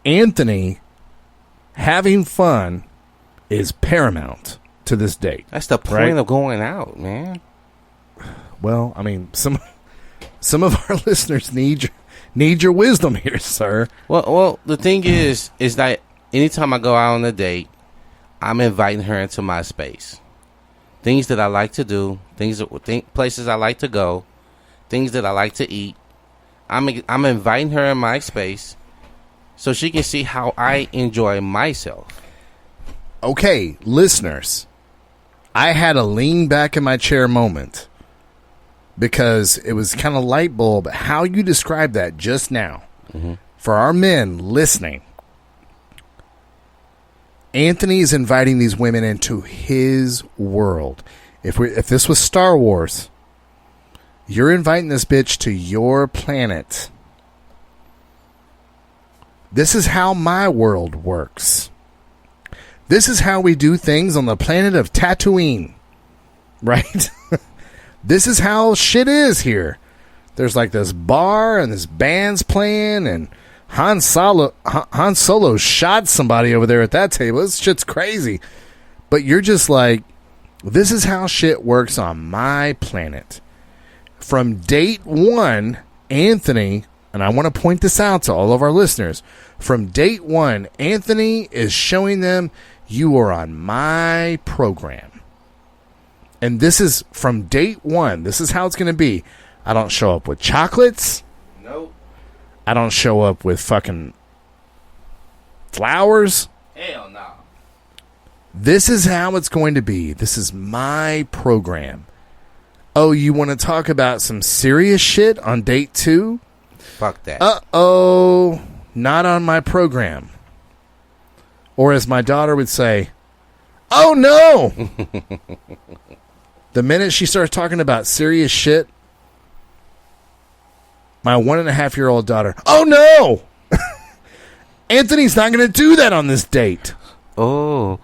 Anthony having fun is paramount to this date. That's the point of going out, man. Well, I mean, some of our listeners need your wisdom here, sir. Well, the thing is that anytime I go out on a date, I'm inviting her into my space. Things that I like to do, places I like to go, things that I like to eat. I'm inviting her in my space so she can see how I enjoy myself. Okay, listeners, I had a lean back in my chair moment because it was kind of light bulb how you described that just now. Mm-hmm. For our men listening, Anthony is inviting these women into his world. If this was Star Wars, you're inviting this bitch to your planet. This is how my world works. This is how we do things on the planet of Tatooine. Right? This is how shit is here. There's like this bar and this band's playing and Han Solo shot somebody over there at that table. This shit's crazy. But you're just like, this is how shit works on my planet. From date one, Anthony, and I want to point this out to all of our listeners, from date one, Anthony is showing them you are on my program. And this is from date one. This is how it's going to be. I don't show up with chocolates. Nope. I don't show up with fucking flowers. Hell no. This is how it's going to be. This is my program. Oh, you want to talk about some serious shit on date two? Fuck that. Uh-oh. Not on my program. Or as my daughter would say, oh no! The minute she starts talking about serious shit, my 1.5-year-old daughter, oh no! Anthony's not going to do that on this date. Oh.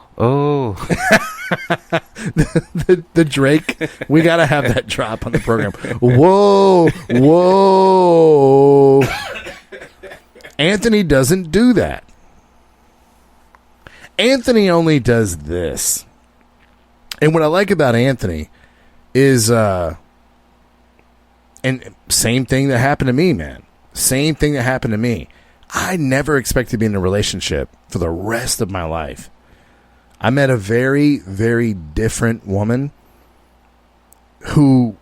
the Drake, we got to have that drop on the program. Whoa. Anthony doesn't do that. Anthony only does this. And what I like about Anthony is, and same thing that happened to me, man. Same thing that happened to me. I never expected to be in a relationship for the rest of my life. I met a very, very different woman who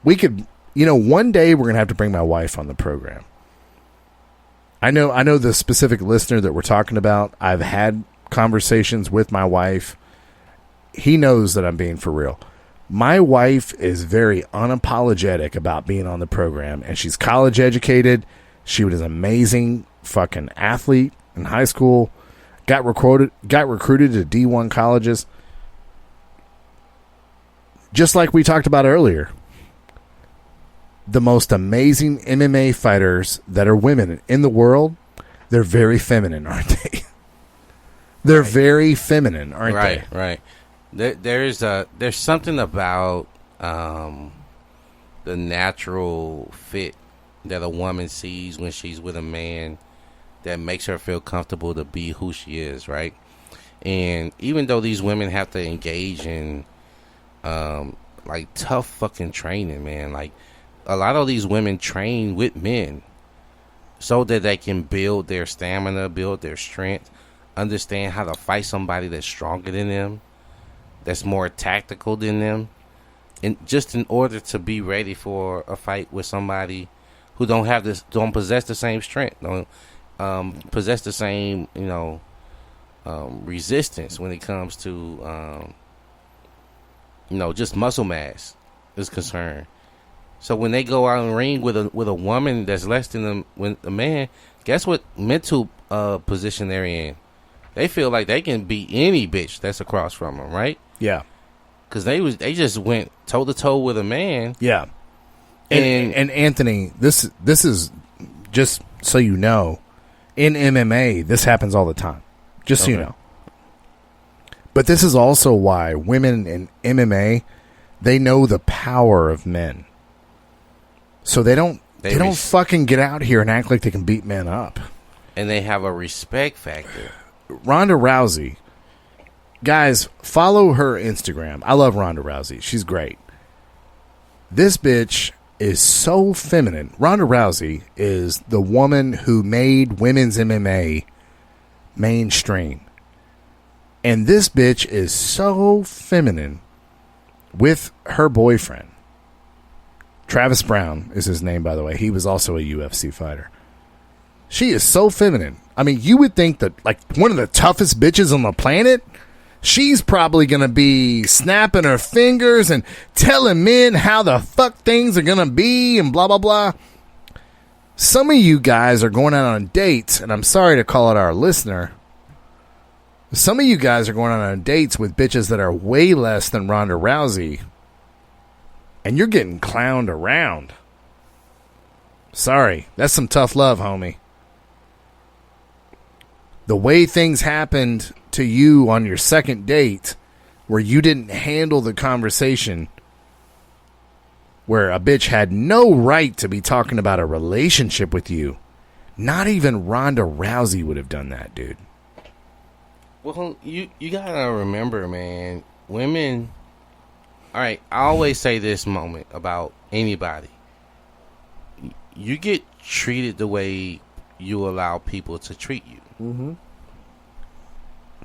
we could, one day we're going to have to bring my wife on the program. I know the specific listener that we're talking about. I've had conversations with my wife. He knows that I'm being for real. My wife is very unapologetic about being on the program, and she's college educated. She was an amazing fucking athlete in high school. Got recruited to D1 colleges. Just like we talked about earlier. the most amazing MMA fighters that are women in the world, they're very feminine, aren't they? They're very feminine, aren't they? Right. There's something about the natural fit that a woman sees when she's with a man that makes her feel comfortable to be who she is, right? And even though these women have to engage in like tough fucking training, man, like a lot of these women train with men so that they can build their stamina, build their strength, understand how to fight somebody that's stronger than them, that's more tactical than them, and just in order to be ready for a fight with somebody who don't possess the same strength, don't possess the same, resistance when it comes to, just muscle mass is concerned. So when they go out and ring with a woman that's less than a man, guess what mental position they're in? They feel like they can beat any bitch that's across from them, right? Yeah. Because they just went toe to toe with a man. Yeah. And Anthony, this is just so you know, in MMA, this happens all the time. Just so you know. But this is also why women in MMA, they know the power of men. So they don't fucking get out here and act like they can beat men up. And they have a respect factor. Ronda Rousey, guys, follow her Instagram. I love Ronda Rousey. She's great. This bitch is so feminine. Ronda Rousey is the woman who made women's MMA mainstream. And this bitch is so feminine with her boyfriend. Travis Brown is his name, by the way. He was also a UFC fighter. She is so feminine. I mean, you would think that, like, one of the toughest bitches on the planet, she's probably going to be snapping her fingers and telling men how the fuck things are going to be and blah, blah, blah. Some of you guys are going out on dates, and I'm sorry to call it our listener. Some of you guys are going out on dates with bitches that are way less than Ronda Rousey, and you're getting clowned around. Sorry, that's some tough love, homie. The way things happened to you on your second date, where you didn't handle the conversation, where a bitch had no right to be talking about a relationship with you. Not even Ronda Rousey would have done that, dude. Well, you gotta remember, man, women... All right, I always say this moment about anybody. You get treated the way you allow people to treat you. Mm-hmm.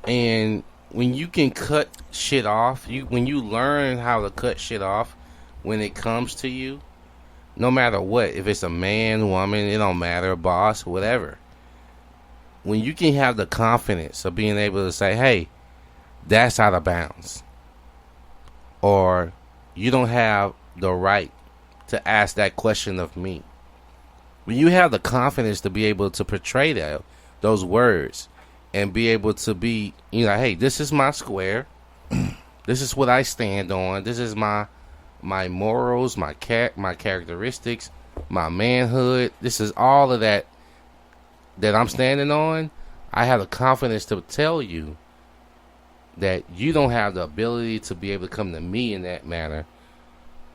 And when you can cut shit off, when you learn how to cut shit off when it comes to you, no matter what, if it's a man, woman, it don't matter, boss, whatever. When you can have the confidence of being able to say, hey, that's out of bounds. Or you don't have the right to ask that question of me. When you have the confidence to be able to portray those words and be able to be, hey, this is my square. This is what I stand on. This is my morals, my characteristics, my manhood. This is all of that I'm standing on. I have the confidence to tell you that you don't have the ability to be able to come to me in that manner,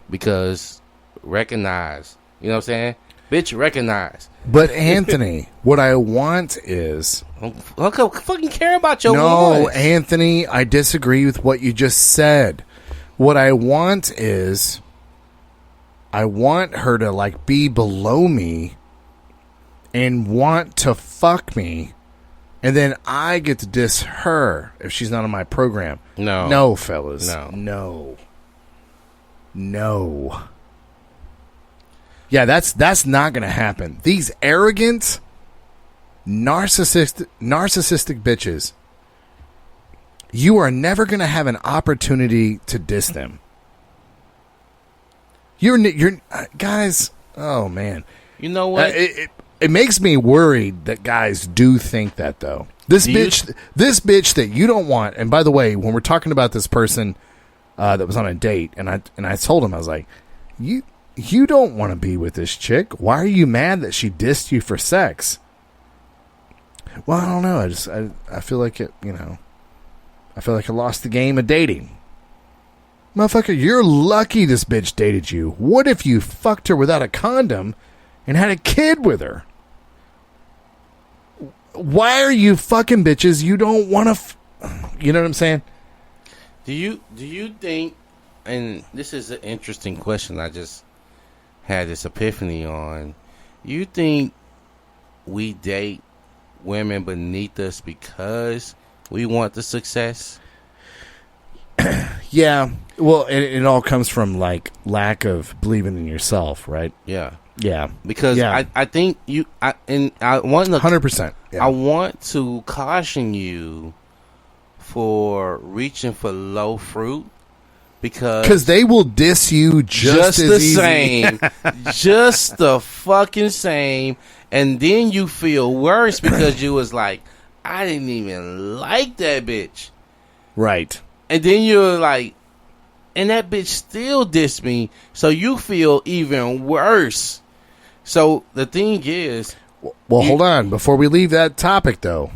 because recognize, you know what I'm saying? Bitch, recognize. But Anthony, what I want is... I don't fucking care about your No, voice. Anthony, I disagree with what you just said. What I want is... I want her to, like, be below me and want to fuck me, and then I get to diss her if she's not on my program. No. No, fellas. No. Yeah, that's not going to happen. These arrogant, narcissistic bitches, you are never going to have an opportunity to diss them. You're guys, oh, man. You know what? It makes me worried that guys do think that, though. This bitch that you don't want. And by the way, when we're talking about this person that was on a date, and I told him, I was like, you don't want to be with this chick. Why are you mad that she dissed you for sex? Well, I don't know. I feel like it, I feel like I lost the game of dating. Motherfucker, you're lucky this bitch dated you. What if you fucked her without a condom and had a kid with her? Why are you fucking bitches? You don't want to... You know what I'm saying? Do you think, and this is an interesting question I just had this epiphany on, you think we date women beneath us because we want the success? Yeah. Well, it all comes from, like, lack of believing in yourself, right? Yeah. Yeah. Because yeah. I think I want to 100%. Yeah. I want to caution you for reaching for low fruit because they will diss you just as the easy. same, just the fucking same, and then you feel worse because you was like, I didn't even like that bitch, right? And then you're like, and that bitch still dissed me, so you feel even worse. So the thing is, well, hold on. Before we leave that topic, though,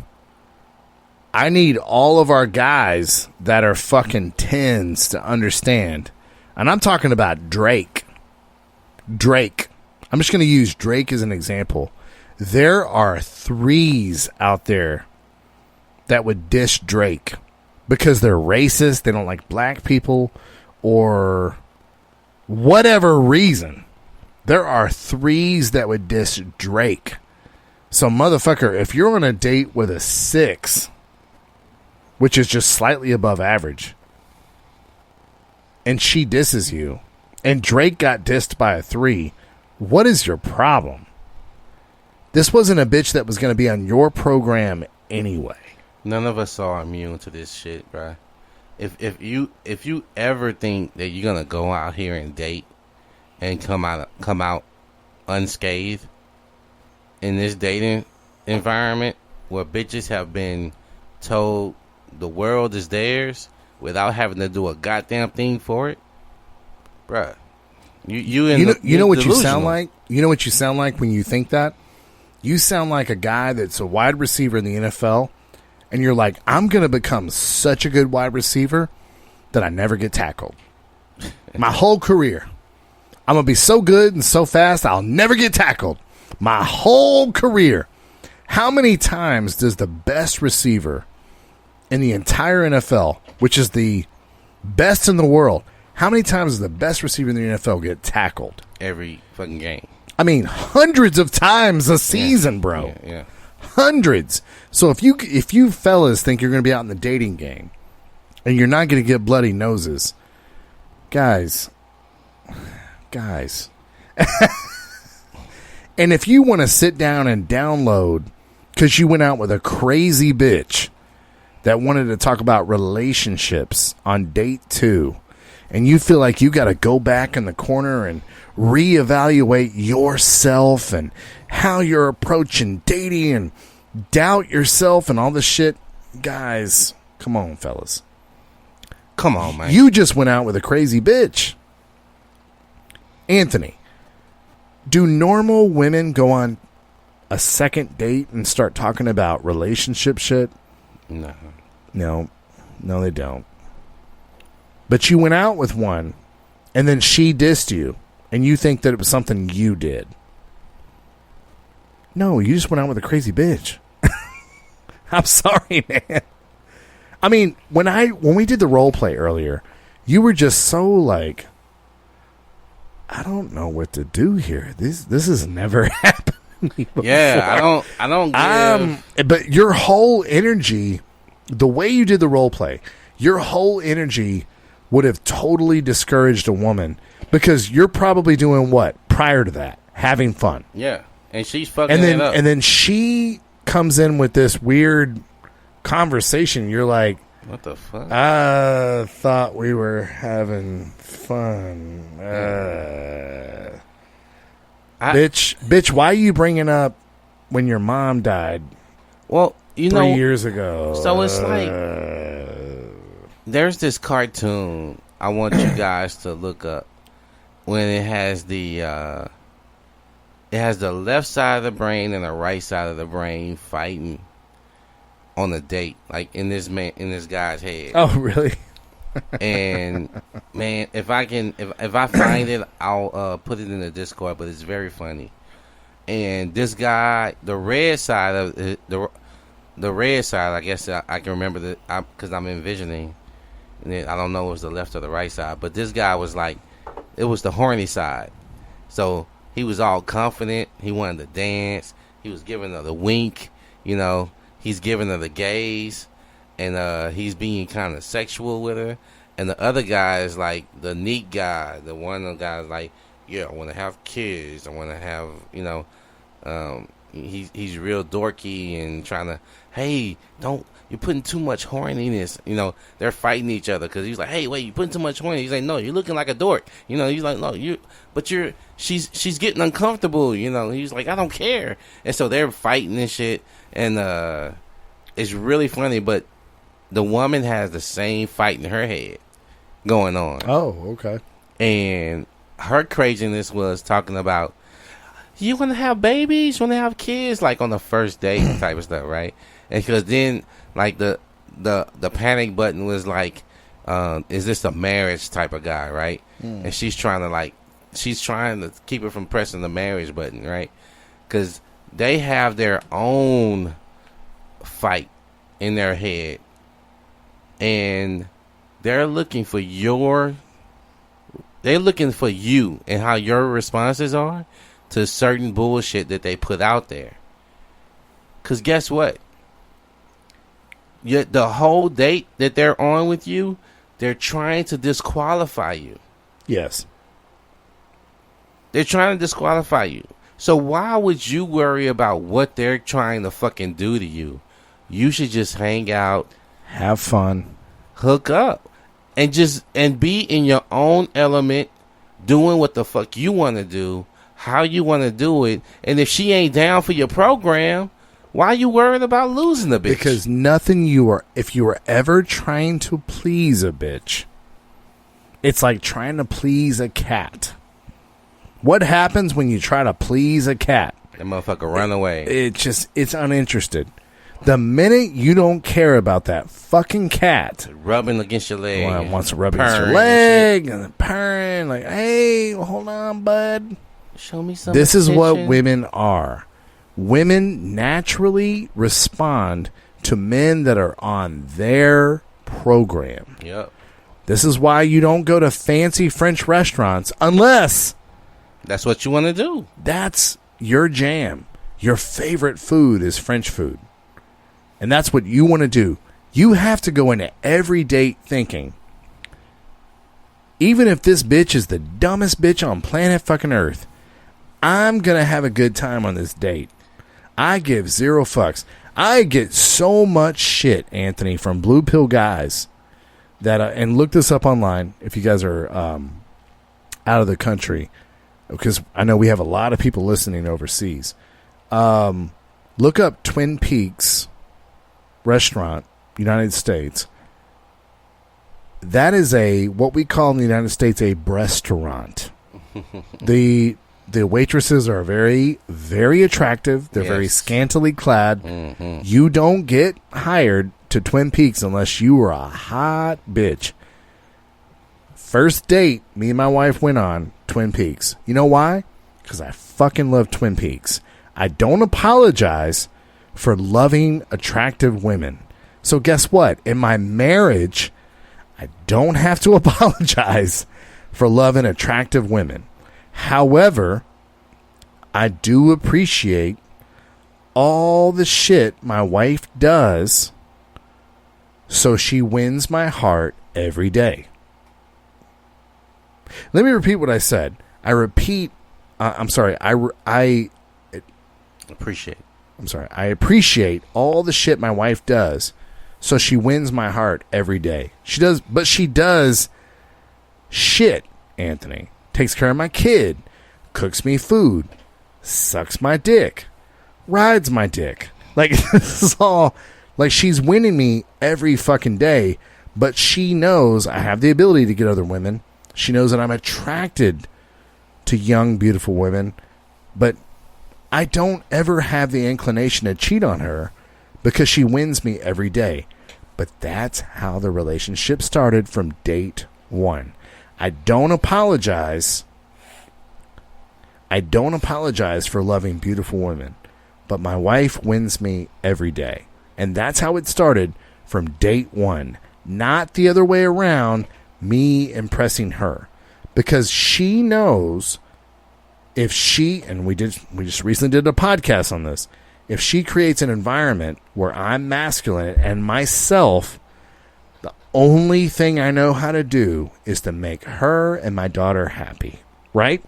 I need all of our guys that are fucking 10s to understand. And I'm talking about Drake. Drake. I'm just going to use Drake as an example. There are 3s out there that would diss Drake because they're racist, they don't like black people, or whatever reason. There are 3s that would diss Drake. So, motherfucker, if you're on a date with a 6, which is just slightly above average, and she disses you, and Drake got dissed by a 3, what is your problem? This wasn't a bitch that was going to be on your program anyway. None of us are immune to this shit, bruh. If you ever think that you're gonna go out here and date and come out unscathed in this dating environment where bitches have been told the world is theirs without having to do a goddamn thing for it, bruh, you know what you sound like? You know what you sound like when you think that? You sound like a guy that's a wide receiver in the NFL, and you're like, I'm going to become such a good wide receiver that I never get tackled. My whole career. I'm going to be so good and so fast, I'll never get tackled. My whole career. How many times does the best receiver in the entire NFL, which is the best in the world, how many times does the best receiver in the NFL get tackled? Every fucking game. I mean, hundreds of times a season, bro. Yeah. Hundreds. So if you fellas think you're going to be out in the dating game and you're not going to get bloody noses, guys. And if you want to sit down and download because you went out with a crazy bitch that wanted to talk about relationships on date 2, and you feel like you got to go back in the corner and reevaluate yourself and how you're approaching dating and doubt yourself and all this shit, guys, come on, fellas. Come on, man. You just went out with a crazy bitch. Anthony, do normal women go on a second date and start talking about relationship shit? No, they don't. But you went out with one, and then she dissed you, and you think that it was something you did. No, you just went out with a crazy bitch. I'm sorry, man. I mean, when we did the role play earlier, you were just so like, I don't know what to do here. This has never happened to me before. Yeah, I don't give... But your whole energy, the way you did the role play, your whole energy would have totally discouraged a woman because you're probably doing what prior to that? Having fun. Yeah, and she's fucking it up. And then she comes in with this weird conversation. You're like, what the fuck? I thought we were having fun. Bitch, why are you bringing up when your mom died? Well, 3 years ago. So it's like, there's this cartoon I want you guys to look up. when it has the left side of the brain and the right side of the brain fighting on a date, like in this guy's head. Oh, really? And man, if I find it, I'll put it in the Discord. But it's very funny. And this guy, the red side of the red side, I guess I can remember that because I'm envisioning. And I don't know if it was the left or the right side, but this guy was like, it was the horny side. So he was all confident. He wanted to dance. He was giving her the wink. You know, he's giving her the gaze. And he's being kind of sexual with her. And the other guy is like the neat guy. The one of the guys like, yeah, I want to have kids. I want to have, you know, he's real dorky and trying to, hey, you're putting too much horniness. You know, they're fighting each other because he's like, hey, wait, you're putting too much horniness. He's like, no, you're looking like a dork. You know, he's like, no, she's getting uncomfortable. You know, he's like, I don't care. And so they're fighting and shit. And it's really funny, but the woman has the same fight in her head going on. Oh, okay. And her craziness was talking about, you want to have babies? You want to have kids? Like on the first date type of stuff, right? And because then, like, the panic button was like, is this a marriage type of guy, right? And she's trying to keep it from pressing the marriage button, right? Because they have their own fight in their head. And they're looking for you and how your responses are to certain bullshit that they put out there. Because guess what? The whole date that they're on with you, they're trying to disqualify you. Yes. They're trying to disqualify you. So why would you worry about what they're trying to fucking do to you? You should just hang out, have fun, hook up, and be in your own element, doing what the fuck you want to do, how you want to do it. And if she ain't down for your program, why are you worried about losing the bitch? Because if you are ever trying to please a bitch, it's like trying to please a cat. What happens when you try to please a cat? That motherfucker run away. It's uninterested. The minute you don't care about that fucking cat, rubbing against your leg, wants to rub against your leg and purring, like, hey, hold on, bud. Show me some. This attention. is what women are. Women naturally respond to men that are on their program. Yep. This is why you don't go to fancy French restaurants unless that's what you want to do. That's your jam. Your favorite food is French food. And that's what you want to do. You have to go into every date thinking, even if this bitch is the dumbest bitch on planet fucking Earth, I'm going to have a good time on this date. I give zero fucks. I get so much shit, Anthony, from blue pill guys that, and look this up online if you guys are out of the country, because I know we have a lot of people listening overseas. Look up Twin Peaks restaurant, United States. That is what we call in the United States a breastaurant. The waitresses are very, very attractive. They're very scantily clad. Mm-hmm. You don't get hired to Twin Peaks unless you are a hot bitch. First date me and my wife went on, Twin Peaks. You know why? Because I fucking love Twin Peaks. I don't apologize for loving attractive women. So guess what? In my marriage, I don't have to apologize for loving attractive women. However, I do appreciate all the shit my wife does so she wins my heart every day. Let me repeat what I said. I appreciate all the shit my wife does so she wins my heart every day. She does shit, Anthony. Takes care of my kid, cooks me food, sucks my dick, rides my dick. Like, this is all, like, she's winning me every fucking day, but she knows I have the ability to get other women. She knows that I'm attracted to young, beautiful women, but I don't ever have the inclination to cheat on her because she wins me every day. But that's how the relationship started from date one. I don't apologize. I don't apologize for loving beautiful women, but my wife wins me every day. And that's how it started from date one. Not the other way around, me impressing her. Because she knows if she, and we just recently did a podcast on this, if she creates an environment where I'm masculine and myself, the only thing I know how to do is to make her and my daughter happy. Right?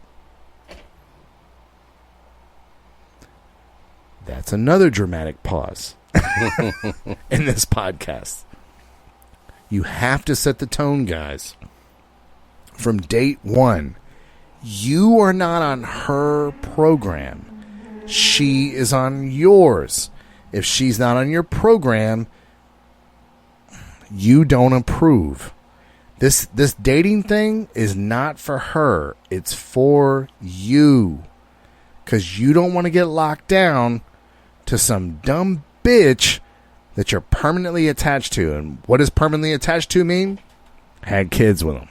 That's another dramatic pause in this podcast. You have to set the tone, guys. From date one, you are not on her program. She is on yours. If she's not on your program, you don't approve. This dating thing is not for her. It's for you. Because you don't want to get locked down to some dumb bitch that you're permanently attached to. And what does permanently attached to mean? Had kids with them.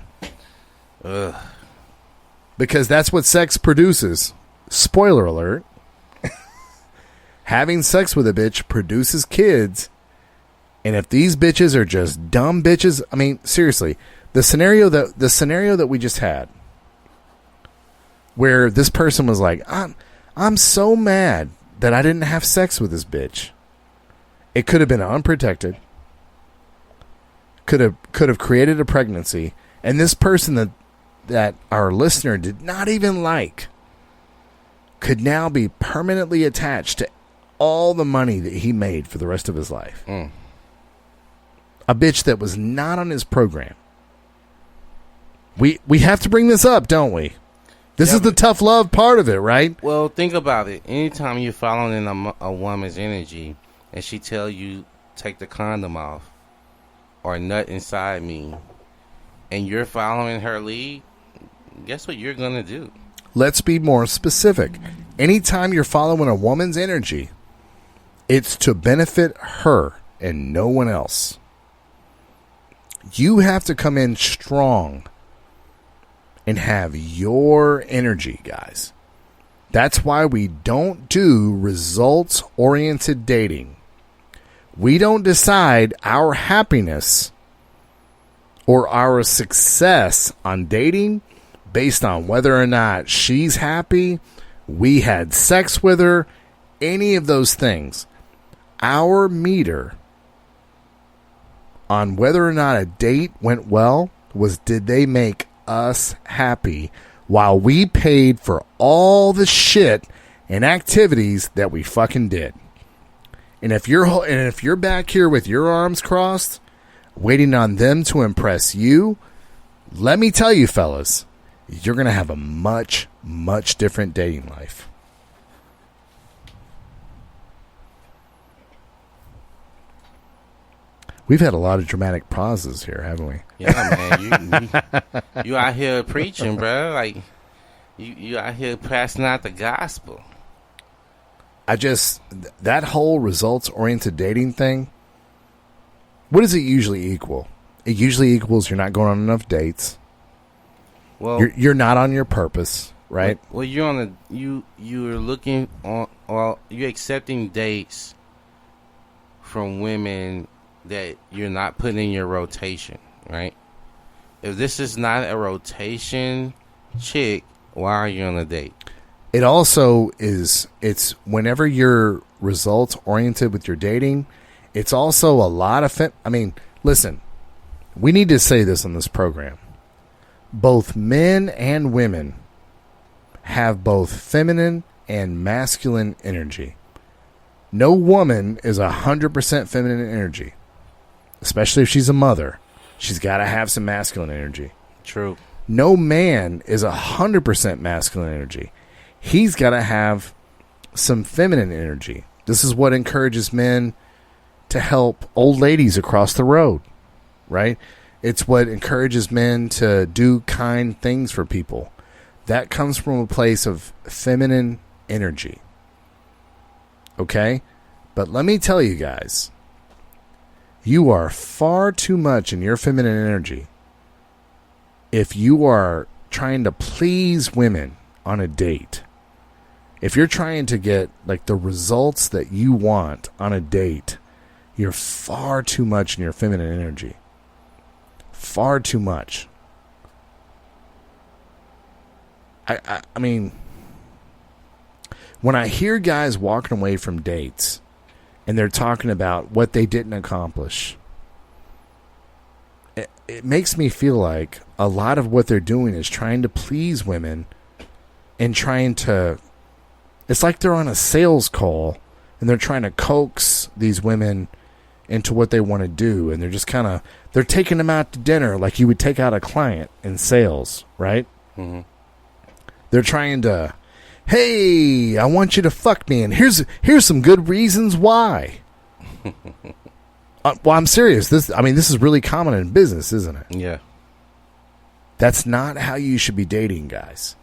Ugh. Because that's what sex produces. Spoiler alert. Having sex with a bitch produces kids. And if these bitches are just dumb bitches, I mean, seriously, the scenario that we just had, where this person was like, I'm so mad that I didn't have sex with this bitch. It could have been unprotected. Could have created a pregnancy. And this person that our listener did not even like could now be permanently attached to all the money that he made for the rest of his life. Mm. A bitch that was not on his program. We have to bring this up, don't we? This is the tough love part of it, right? Well, think about it. Anytime you're following a woman's energy and she tell you, take the condom off or nut inside me, and you're following her lead, guess what you're going to do? Let's be more specific. Anytime you're following a woman's energy, it's to benefit her and no one else. You have to come in strong and have your energy, guys. That's why we don't do results-oriented dating. We don't decide our happiness or our success on dating based on whether or not she's happy, we had sex with her, any of those things. Our meter on whether or not a date went well was, did they make us happy while we paid for all the shit and activities that we fucking did. And if you're back here with your arms crossed, waiting on them to impress you, let me tell you, fellas, you're going to have a much, much different dating life. We've had a lot of dramatic pauses here, haven't we? Yeah, man. You out here preaching, bro. Like, you out here passing out the gospel. That whole results-oriented dating thing, what does it usually equal? It usually equals you're not going on enough dates. Well, you're not on your purpose, right? Well, you're looking on, or you're accepting dates from women that you're not putting in your rotation, right? If this is not a rotation chick, why are you on a date? It also is, it's whenever you're results oriented with your dating, it's also a lot of, listen, we need to say this on this program. Both men and women have both feminine and masculine energy. No woman is 100% feminine energy. Especially if she's a mother. She's got to have some masculine energy. True. No man is 100% masculine energy. He's got to have some feminine energy. This is what encourages men to help old ladies across the road, right? It's what encourages men to do kind things for people. that comes from a place of feminine energy. Okay? But let me tell you guys, you are far too much in your feminine energy if you are trying to please women on a date. If you're trying to get like the results that you want on a date, you're far too much in your feminine energy. Far too much. I mean, when I hear guys walking away from dates and they're talking about what they didn't accomplish, it makes me feel like a lot of what they're doing is trying to please women and trying to... It's like they're on a sales call and they're trying to coax these women into what they want to do, and they're just kind of... They're taking them out to dinner like you would take out a client in sales, right? Mm-hmm. They're trying to, hey, I want you to fuck me, and here's some good reasons why. Well, I'm serious. This is really common in business, isn't it? Yeah. That's not how you should be dating, guys.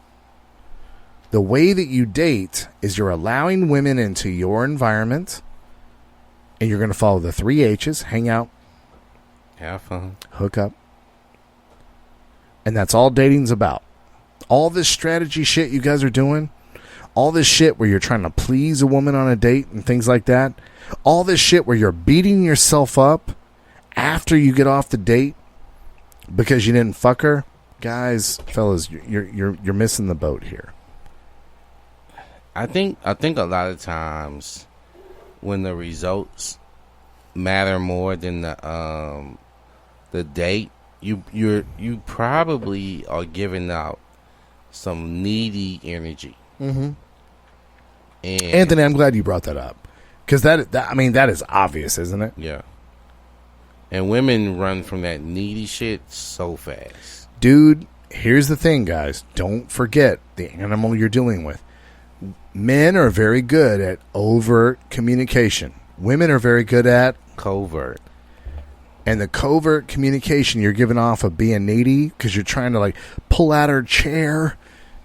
The way that you date is you're allowing women into your environment, and you're going to follow the 3 H's: hang out, have fun, hook up. And that's all dating's about. All this strategy shit you guys are doing, all this shit where you're trying to please a woman on a date and things like that, all this shit where you're beating yourself up after you get off the date because you didn't fuck her, guys, fellas, you're missing the boat here. I think a lot of times when the results matter more than the date, you probably are giving out some needy energy. Mm-hmm. And Anthony, I'm glad you brought that up, because that is obvious, isn't it? Yeah. And women run from that needy shit so fast. Dude, here's the thing, guys. Don't forget the animal you're dealing with. Men are very good at overt communication. Women are very good at covert. And the covert communication you're giving off of being needy, because you're trying to like pull out her chair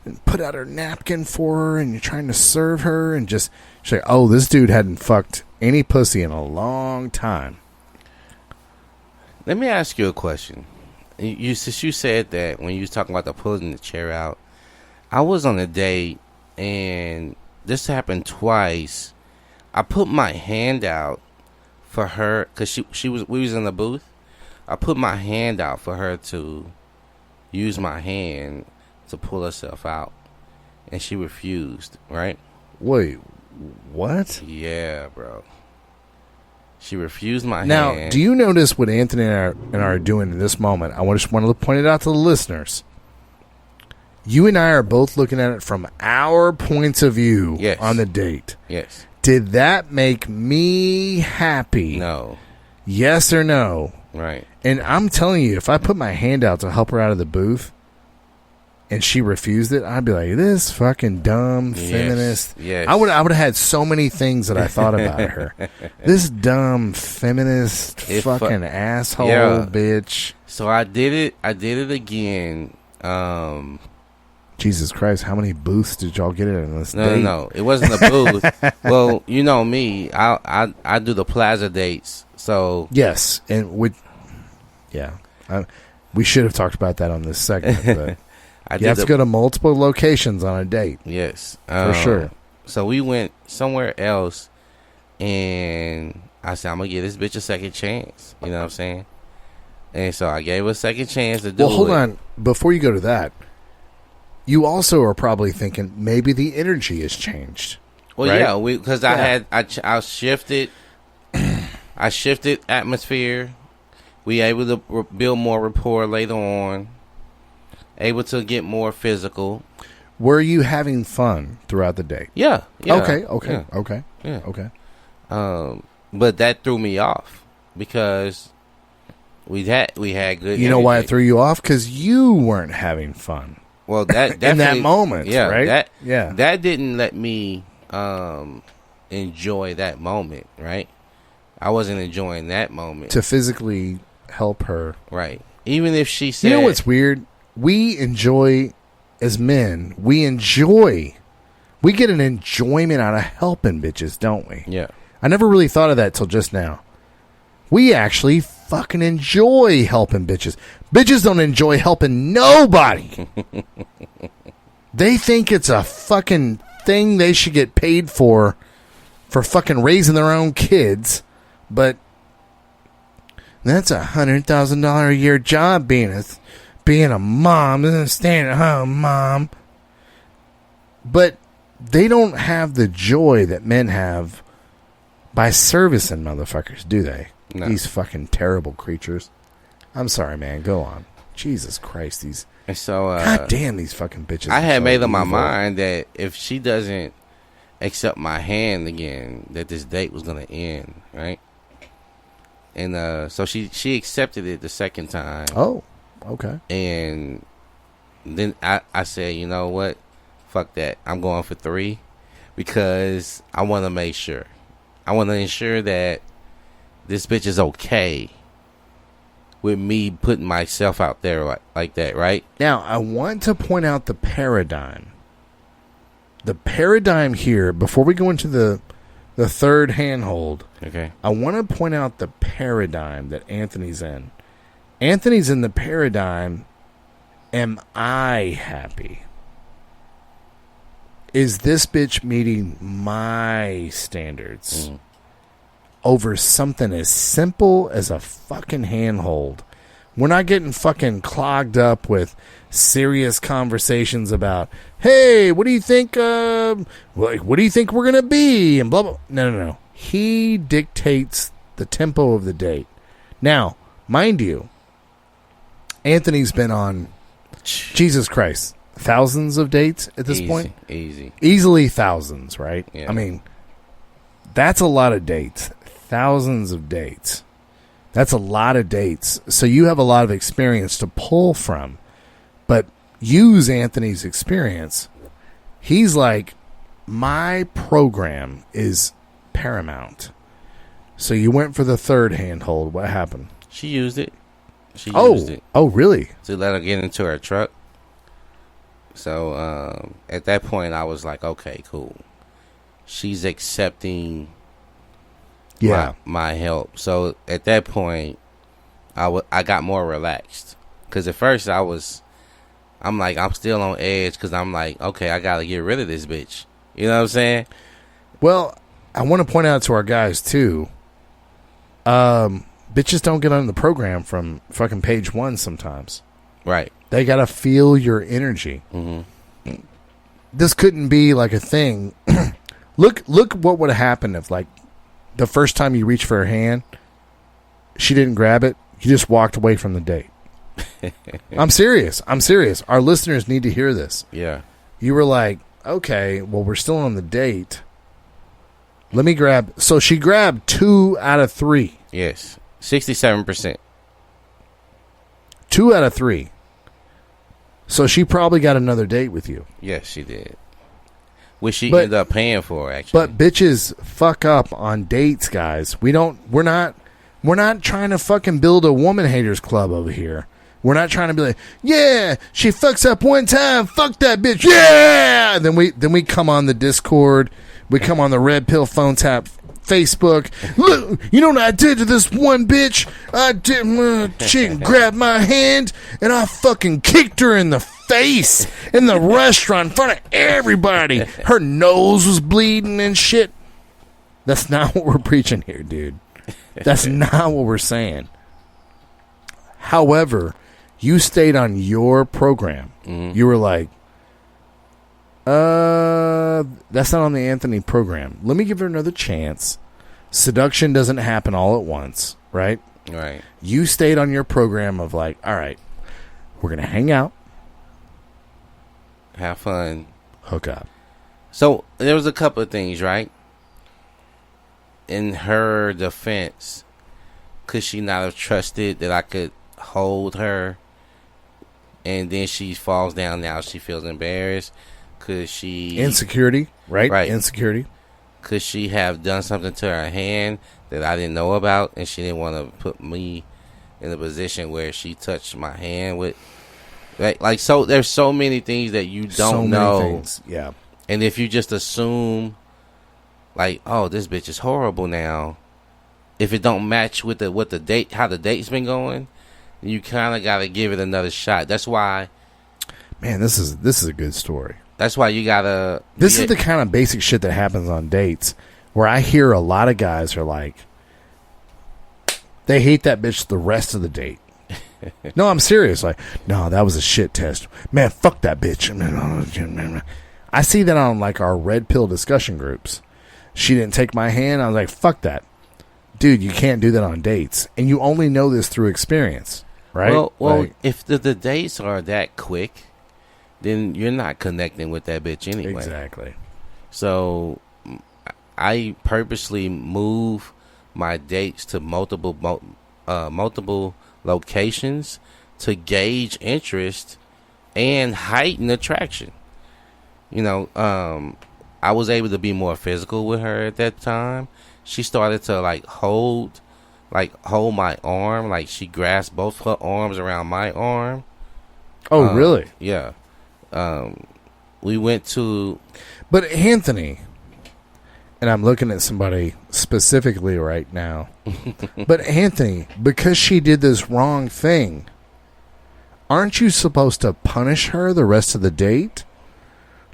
and put out her napkin for her, and you're trying to serve her, and just she's like, oh, this dude hadn't fucked any pussy in a long time. Let me ask you a question. You said that when you was talking about the pulling the chair out, I was on a date, and this happened twice. I put my hand out for her, because we was in the booth. I put my hand out for her to use my hand to pull herself out, and she refused, right? Wait, what? Yeah, bro. She refused my hand. Now, do you notice what Anthony and I are doing in this moment? I just want to point it out to the listeners. You and I are both looking at it from our points of view on the date. Yes. Did that make me happy? No. Yes or no? Right. And I'm telling you, if I put my hand out to help her out of the booth and she refused it, I'd be like, this fucking dumb feminist. Yes. I would have had so many things that I thought about her. This dumb feminist fucking asshole bitch. So I did it again. Jesus Christ, how many booths did y'all get in this date? No, it wasn't a booth. Well, you know me, I do the plaza dates. So yes, and we should have talked about that on this segment, but you have to go to multiple locations on a date. Yes, for sure. So we went somewhere else, and I said, I'm gonna give this bitch a second chance. You know what I'm saying? And so I gave her a second chance to do it. Well, hold on. Before you go to that, you also are probably thinking maybe the energy has changed. Well, right? yeah, because I shifted. I shifted atmosphere. We able to build more rapport later on. Able to get more physical. Were you having fun throughout the day? Yeah. Okay. But that threw me off because we had good. You know why it threw you off? Because you weren't having fun. Well, that in that moment, right? That didn't let me enjoy that moment, right? I wasn't enjoying that moment to physically help her, right? Even if she said, you know what's weird? We enjoy as men, we get an enjoyment out of helping bitches, don't we? Yeah. I never really thought of that till just now. We actually fucking enjoy helping bitches. Bitches don't enjoy helping nobody. They think it's a fucking thing they should get paid for fucking raising their own kids. But that's $100,000 a year job being a mom, staying at home mom. But they don't have the joy that men have by servicing motherfuckers, do they? No. These fucking terrible creatures. I'm sorry, man. Go on. Jesus Christ, these. And so, God damn, these fucking bitches. I are had so made up my evil. mind that if she doesn't accept my hand again, that this date was gonna end, right? And so she accepted it the second time. Oh, okay. And then I said, you know what? Fuck that. I'm going for 3 because I want to make sure. I want to ensure that this bitch is okay with me putting myself out there like that, right? Now, I want to point out the paradigm. The paradigm here, before we go into the third handhold, Okay. I want to point out the paradigm that Anthony's in. Anthony's in the paradigm, am I happy? Is this bitch meeting my standards over something as simple as a fucking handhold? We're not getting fucking clogged up with serious conversations about, hey, what do you think? What do you think we're gonna be? And blah blah. No. He dictates the tempo of the date. Now, mind you, Anthony's been on, Jesus Christ, thousands of dates at this point. Easily thousands, right? Yeah. I mean, that's a lot of dates. Thousands of dates. That's a lot of dates. So you have a lot of experience to pull from. But use Anthony's experience. He's like, my program is paramount. So you went for the third handhold. What happened? She used it. She used it Oh, really? to let her get into her truck. So at that point, I was like, okay, cool. She's accepting my help. So at that point, I got more relaxed. Because at first I'm like, I'm still on edge because I'm like, okay, I got to get rid of this bitch. You know what I'm saying? Well, I want to point out to our guys, too, bitches don't get on the program from fucking page 1 sometimes. Right. They got to feel your energy. Mm-hmm. This couldn't be like a thing. Look what would have happened if, like, the first time you reached for her hand, she didn't grab it. You just walked away from the date. I'm serious. Our listeners need to hear this. Yeah. You were like, okay, well, we're still on the date. Let me grab. So she grabbed 2 out of 3. Yes. 67%. 2 out of 3. So she probably got another date with you. Yes, she did. Which she ended up paying for, actually. But bitches fuck up on dates, guys. We're not trying to fucking build a woman haters club over here. We're not trying to be like, yeah, she fucks up one time, fuck that bitch, yeah. And then we come on the Discord, we come on the Red Pill Phone Tap Facebook. Look, you know what I did to this one bitch? I did. She grabbed my hand and I fucking kicked her in the face in the restaurant in front of everybody. Her nose was bleeding and shit. That's not what we're preaching here, dude. That's not what we're saying. However, you stayed on your program. Mm-hmm. You were like, that's not on the Anthony program. Let me give her another chance. Seduction doesn't happen all at once, right? Right. You stayed on your program of like, all right, we're going to hang out. Have fun. Hook up. So there was a couple of things, right? In her defense, could she not have trusted that I could hold her? And then she falls down. Now she feels embarrassed. Could she... Insecurity, right? Right. Insecurity. Could she have done something to her hand that I didn't know about, and she didn't want to put me in a position where she touched my hand with Like so, there's so many things that you don't know. Things. Yeah. And if you just assume, like, oh, this bitch is horrible now, if it don't match with the date, how the date's been going, you kind of got to give it another shot. That's why, man, this is a good story. That's why you gotta. This is the kind of basic shit that happens on dates, where I hear a lot of guys are like, they hate that bitch the rest of the date. No, I'm serious. Like, no, that was a shit test. Man, fuck that bitch. I see that on like our red pill discussion groups. She didn't take my hand. I was like, fuck that. Dude, you can't do that on dates. And you only know this through experience, right? Well, like, if the dates are that quick, then you're not connecting with that bitch anyway. Exactly. So I purposely move my dates to multiple locations to gauge interest and heighten attraction. You know, I was able to be more physical with her at that time. She started to hold my arm, like she grasped both her arms around my arm. Oh, really? Yeah. We went to, but Anthony, and I'm looking at somebody specifically right now, but Anthony, because she did this wrong thing, aren't you supposed to punish her the rest of the date?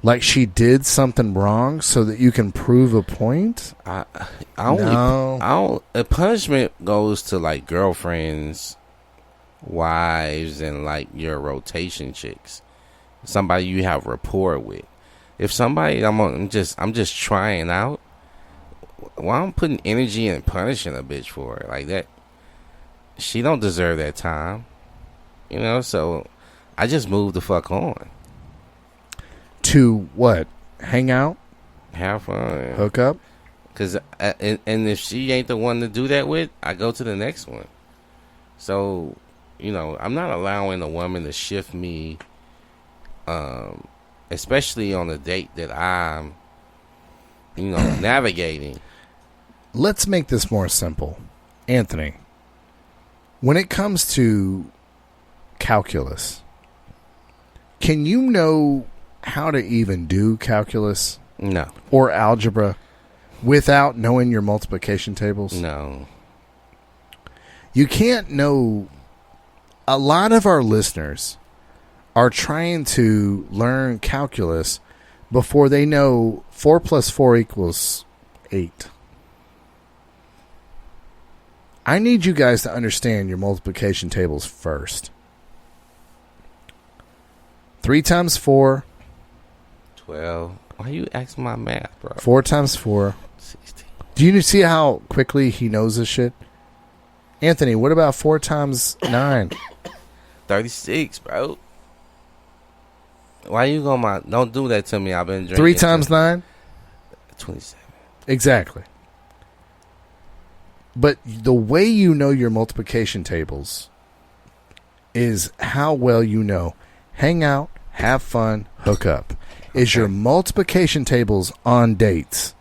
Like she did something wrong so that you can prove a point? A punishment goes to like girlfriends, wives, and like your rotation chicks. Somebody you have rapport with. If somebody I'm just trying out, why I'm putting energy and punishing a bitch for it like that? She don't deserve that time, you know. So I just moved the fuck on. To what? Hang out, have fun, hook up. Cause and if she ain't the one to do that with, I go to the next one. So, you know, I'm not allowing a woman to shift me. Especially on a date that I'm, you know, navigating. Let's make this more simple. Anthony, when it comes to calculus, can you know how to even do calculus? No. Or algebra without knowing your multiplication tables? No. You can't know. A lot of our listeners are trying to learn calculus before they know 4 plus 4 equals 8. I need you guys to understand your multiplication tables first. 3 times 4. 12. Why you asking my math, bro? 4 times 4. 16. Do you see how quickly he knows this shit? Anthony, what about 4 times 9? 36, bro. Why you going don't do that to me. I've been drinking. 3 times 9? 27. Exactly. But the way you know your multiplication tables is how well you know hang out, have fun, hook up. Is your multiplication tables on dates?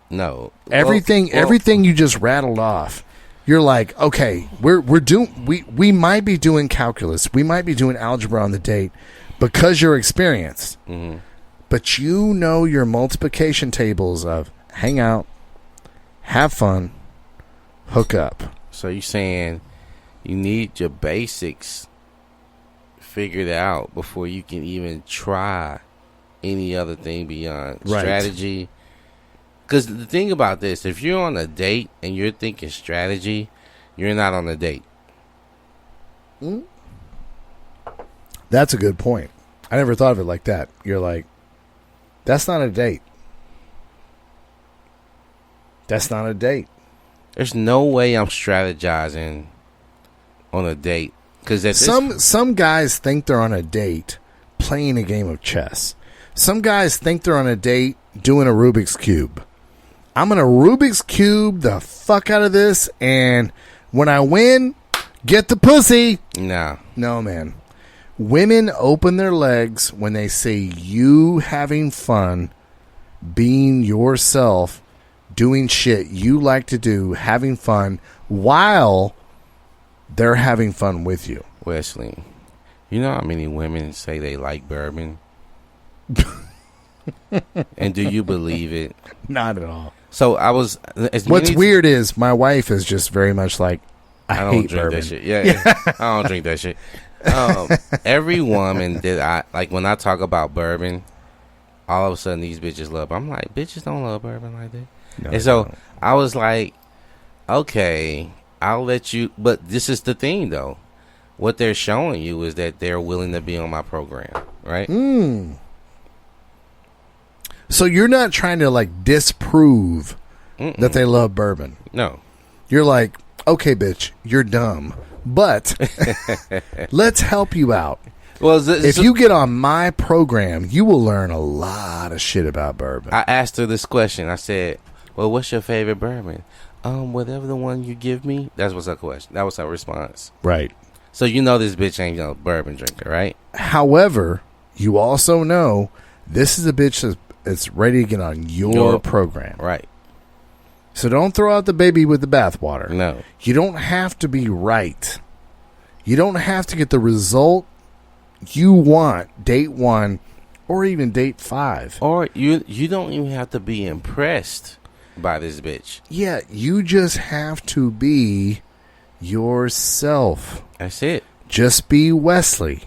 No. Everything you just rattled off. You're like, okay, we might be doing calculus, we might be doing algebra on the date because you're experienced. Mm-hmm. But you know your multiplication tables of hang out, have fun, hook up. So you're saying you need your basics figured out before you can even try any other thing beyond strategy. Because the thing about this, if you're on a date and you're thinking strategy, you're not on a date. That's a good point. I never thought of it like that. You're like, that's not a date. That's not a date. There's no way I'm strategizing on a date. Because some guys think they're on a date playing a game of chess. Some guys think they're on a date doing a Rubik's Cube. I'm going to Rubik's Cube the fuck out of this, and when I win, get the pussy. No, man. Women open their legs when they see you having fun, being yourself, doing shit you like to do, having fun, while they're having fun with you. Wesley, You know how many women say they like bourbon? And do you believe it? Not at all. So I was. What's weird is my wife is just very much like, I don't hate drink bourbon. that shit. Yeah. I don't drink that shit. Every woman that I like, when I talk about bourbon, all of a sudden these bitches love. I'm like, bitches don't love bourbon like that. No, and so I was like, okay, I'll let you. But this is the thing, though. What they're showing you is that they're willing to be on my program, right? So you're not trying to like disprove that they love bourbon. No. You're like, okay, bitch, you're dumb, but let's help you out. Well, if you get on my program, you will learn a lot of shit about bourbon. I asked her this question. I said, well, what's your favorite bourbon? Whatever the one you give me. That was her question. That was her response. Right. So you know this bitch ain't no bourbon drinker, right? However, you also know this is a bitch that's ready to get on your program. Right. So don't throw out the baby with the bathwater. No. You don't have to be right. You don't have to get the result you want date 1 or even date 5. Or you don't even have to be impressed by this bitch. Yeah, you just have to be yourself. That's it. Just be Wesley.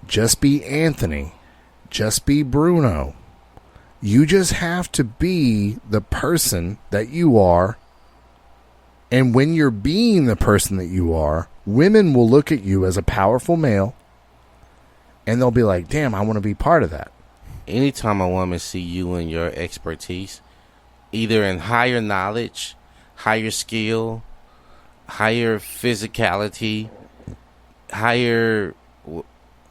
Just be Anthony. Just be Bruno. You just have to be the person that you are. And when you're being the person that you are, women will look at you as a powerful male. And they'll be like, damn, I want to be part of that. Anytime a woman see you and your expertise, either in higher knowledge, higher skill, higher physicality, higher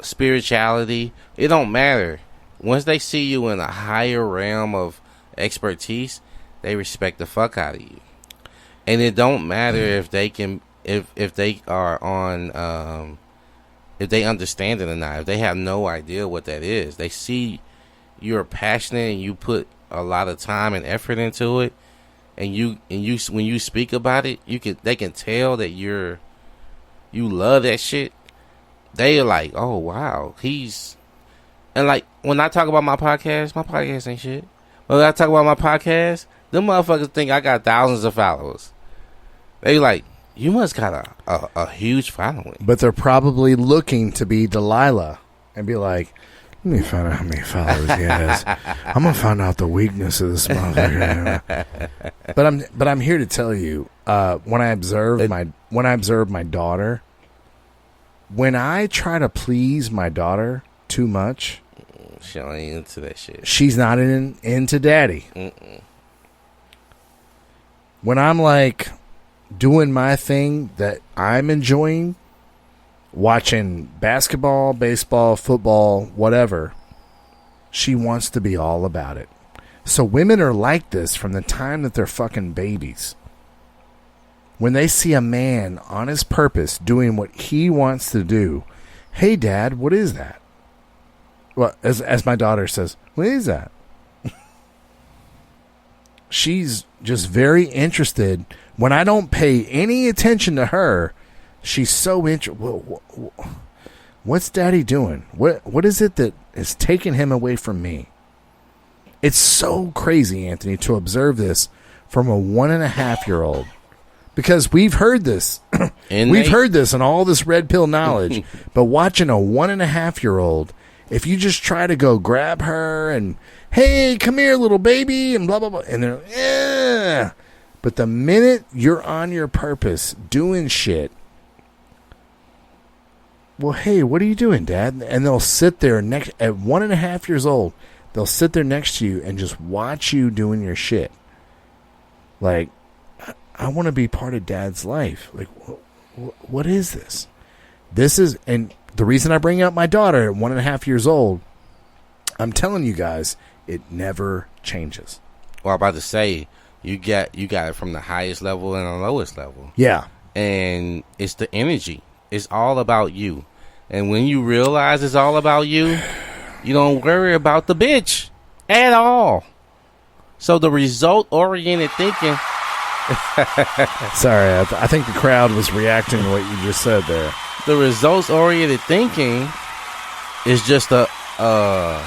spirituality, it don't matter. Once they see you in a higher realm of expertise, they respect the fuck out of you. And it don't matter if they can, if they are on, if they understand it or not. If they have no idea what that is, they see you're passionate and you put a lot of time and effort into it, and you when you speak about it, they can tell that you love that shit. They are like, oh wow, and like when I talk about my podcast ain't shit. When I talk about my podcast, them motherfuckers think I got thousands of followers. They like, you must got a huge following. But they're probably looking to be Delilah and be like, let me find out how many followers he has. I'm gonna find out the weakness of this motherfucker. But I'm here to tell you, when I observe my daughter, when I try to please my daughter too much, she ain't into that shit. She's not into daddy. Mm-mm. When I'm like doing my thing that I'm enjoying, watching basketball, baseball, football, whatever, she wants to be all about it. So women are like this from the time that they're fucking babies. When they see a man on his purpose doing what he wants to do, hey dad, what is that? Well, as my daughter says, what is that? She's just very interested. When I don't pay any attention to her, she's so interested. What's daddy doing? What is it that is taking him away from me? It's so crazy, Anthony, to observe this from a 1.5-year-old. Because we've heard this. We've heard this and all this red pill knowledge. But watching a 1.5-year-old, if you just try to go grab her and, hey, come here, little baby, and blah, blah, blah. And they're, yeah. But the minute you're on your purpose, doing shit, well, hey, what are you doing, Dad? And they'll sit there at 1.5 years old, they'll sit there next to you and just watch you doing your shit. Like, I want to be part of Dad's life. Like, what is this? This is, and the reason I bring up my daughter at 1.5 years old, I'm telling you guys, it never changes. Well, I'm about to say, you got it from the highest level and the lowest level. Yeah. And it's the energy. It's all about you. And when you realize it's all about you, you don't worry about the bitch at all. So the result-oriented thinking. Sorry, I think the crowd was reacting to what you just said there. The results-oriented thinking It's just a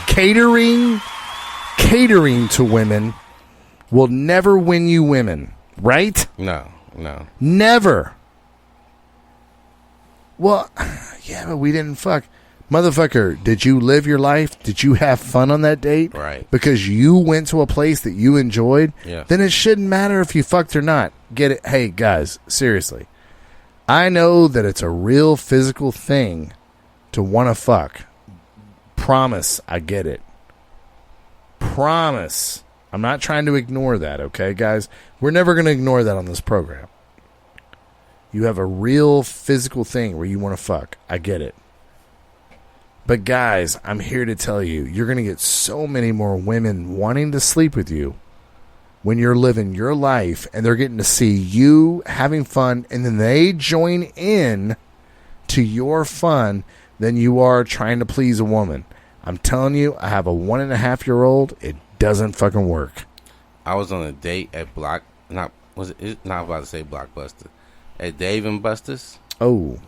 catering to women will never win you women, right? no. Never. Well, yeah, but we didn't fuck. Motherfucker, did you live your life? Did you have fun on that date? Right. Because you went to a place that you enjoyed? Yeah. Then it shouldn't matter if you fucked or not. Get it? Hey, guys, seriously. I know that it's a real physical thing to want to fuck. Promise, I get it. Promise. I'm not trying to ignore that, okay, guys? We're never going to ignore that on this program. You have a real physical thing where you want to fuck. I get it. But guys, I'm here to tell you, you're going to get so many more women wanting to sleep with you when you're living your life and they're getting to see you having fun, and then they join in to your fun than you are trying to please a woman. I'm telling you, I have a 1.5-year-old. It doesn't fucking work. I was on a date at not about to say Blockbuster, at Dave and Buster's. Oh,